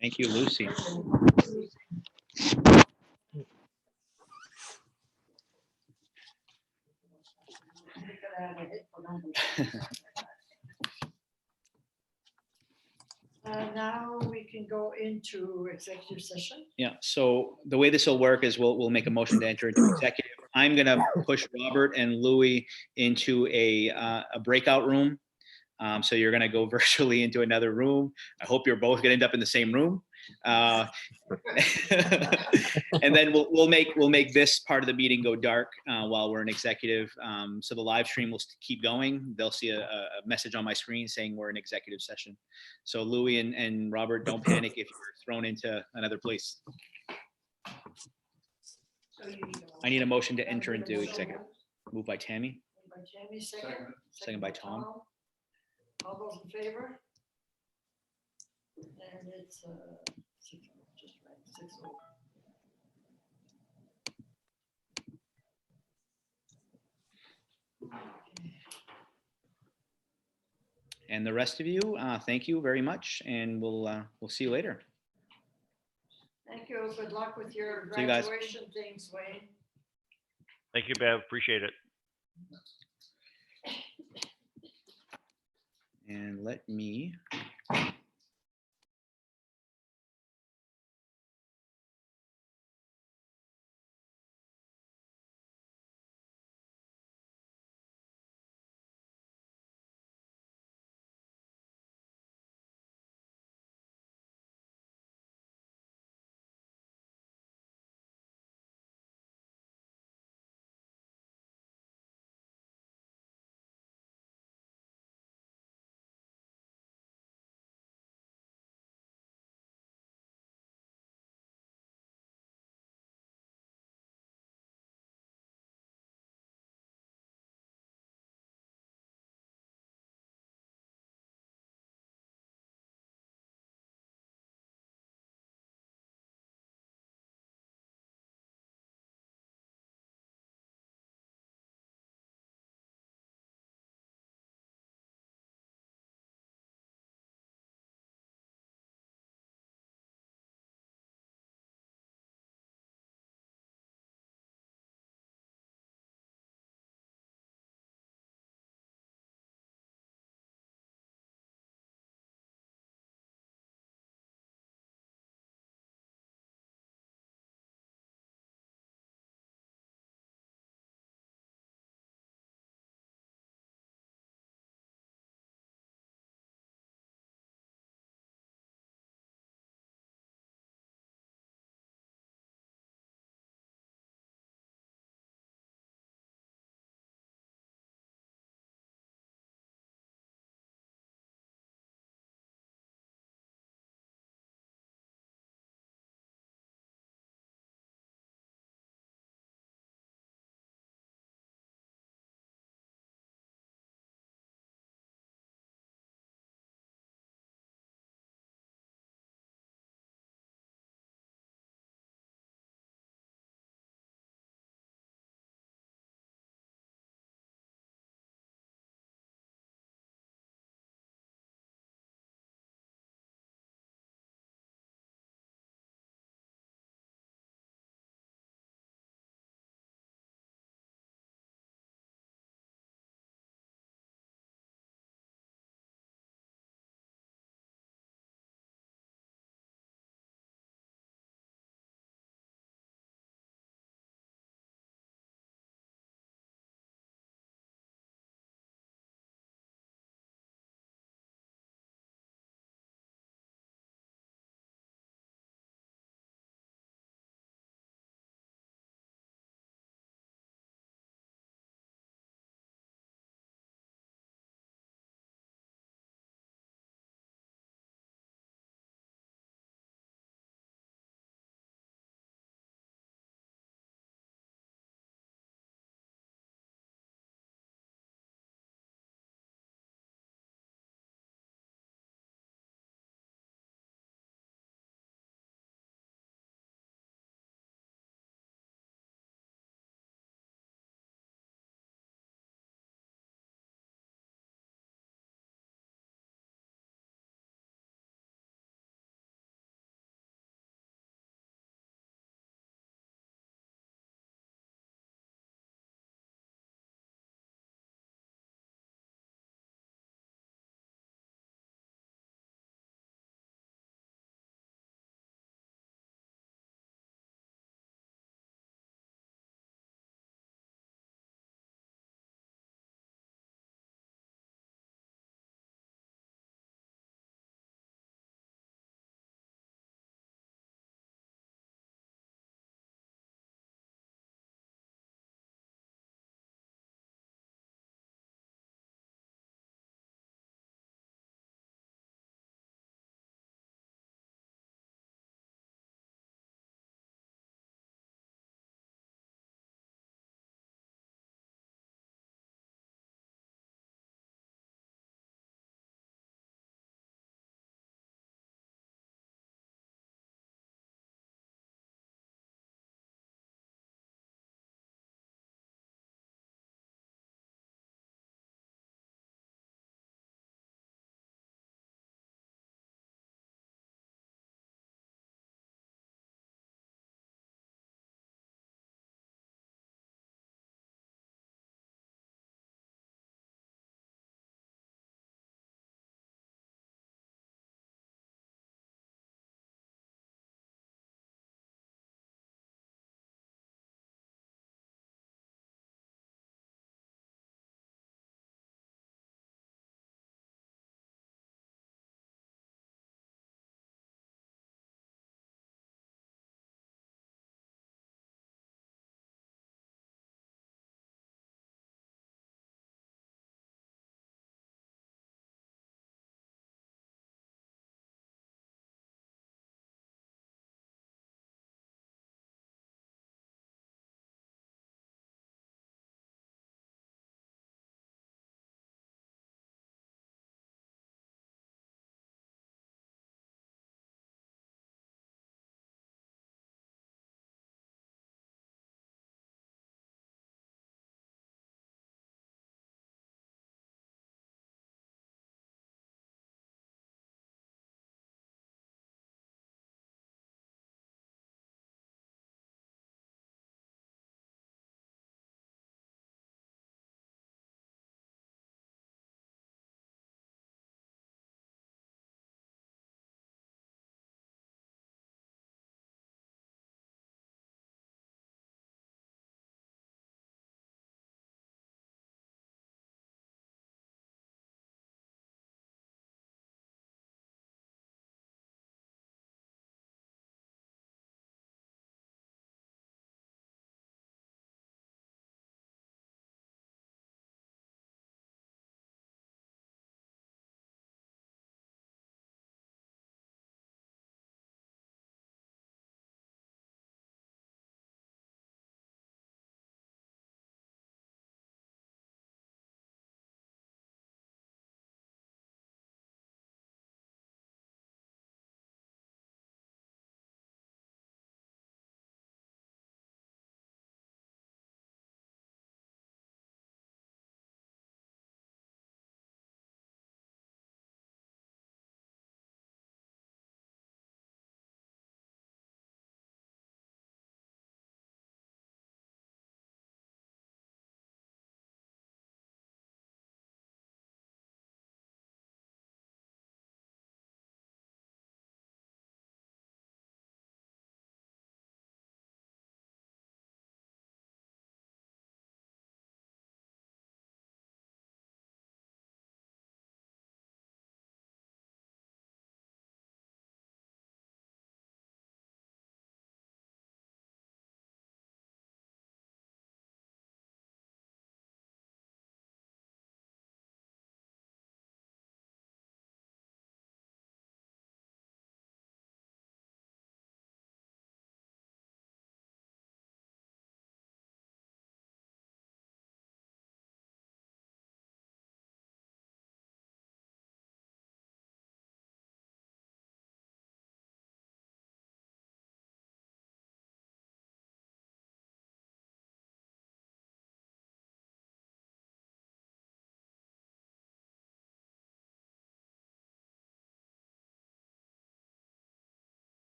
Thank you, Lucy. Now we can go into executive session. Yeah, so the way this will work is we'll make a motion to enter into executive. I'm gonna push Robert and Louis into a breakout room. So you're gonna go virtually into another room. I hope you're both gonna end up in the same room. And then we'll make this part of the meeting go dark while we're in executive. So the live stream will keep going. They'll see a message on my screen saying we're in executive session. So Louis and Robert, don't panic if you're thrown into another place. I need a motion to enter into executive. Moved by Tammy, Moved by Jamie, second. second by Tom. All those in favor? And it's just right, 6:00. And the rest of you, thank you very much, and we'll see you later. Thank you. Good luck with your See you guys. graduation things, Wayne. Thank you, Bev. Appreciate it. And let me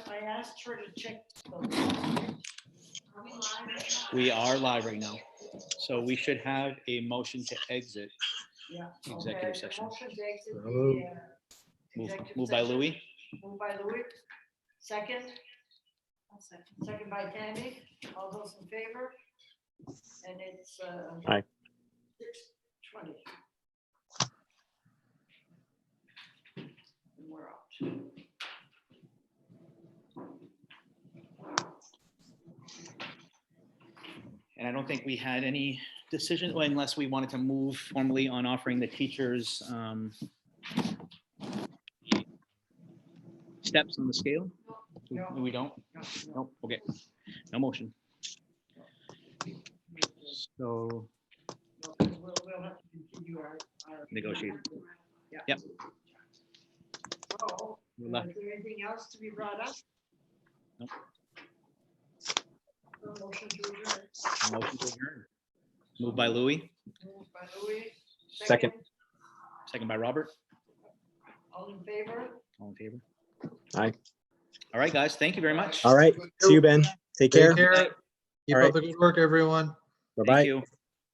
I asked her to check. the- We are live right now. So we should have a motion to exit. Yeah. Executive okay, the session. motion to exit the, Move, executive moved by session. Louis, Moved by Louis. Second? Second by Tammy. All those in favor? And it's, Aye. 6:20. And we're out. and I don't think we had any decision, well, unless we wanted to move formally on offering the teachers steps on the scale. No. We don't? Nope, okay, no motion. So We'll have to continue our. Negotiate. Yeah. Yep. So, We're is left. there anything else to be brought up? Nope. Motion to adjourn. Motion to adjourn. Moved by Louis, Moved by Louis. Second. second by Robert. All in favor? All in favor? Aye. All right, guys, thank you very much. All right. See you, Ben. Take care. Take care. Keep All up the good work, everyone. Bye-bye. Thank you.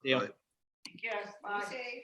See ya. Bye. Take care. Bye.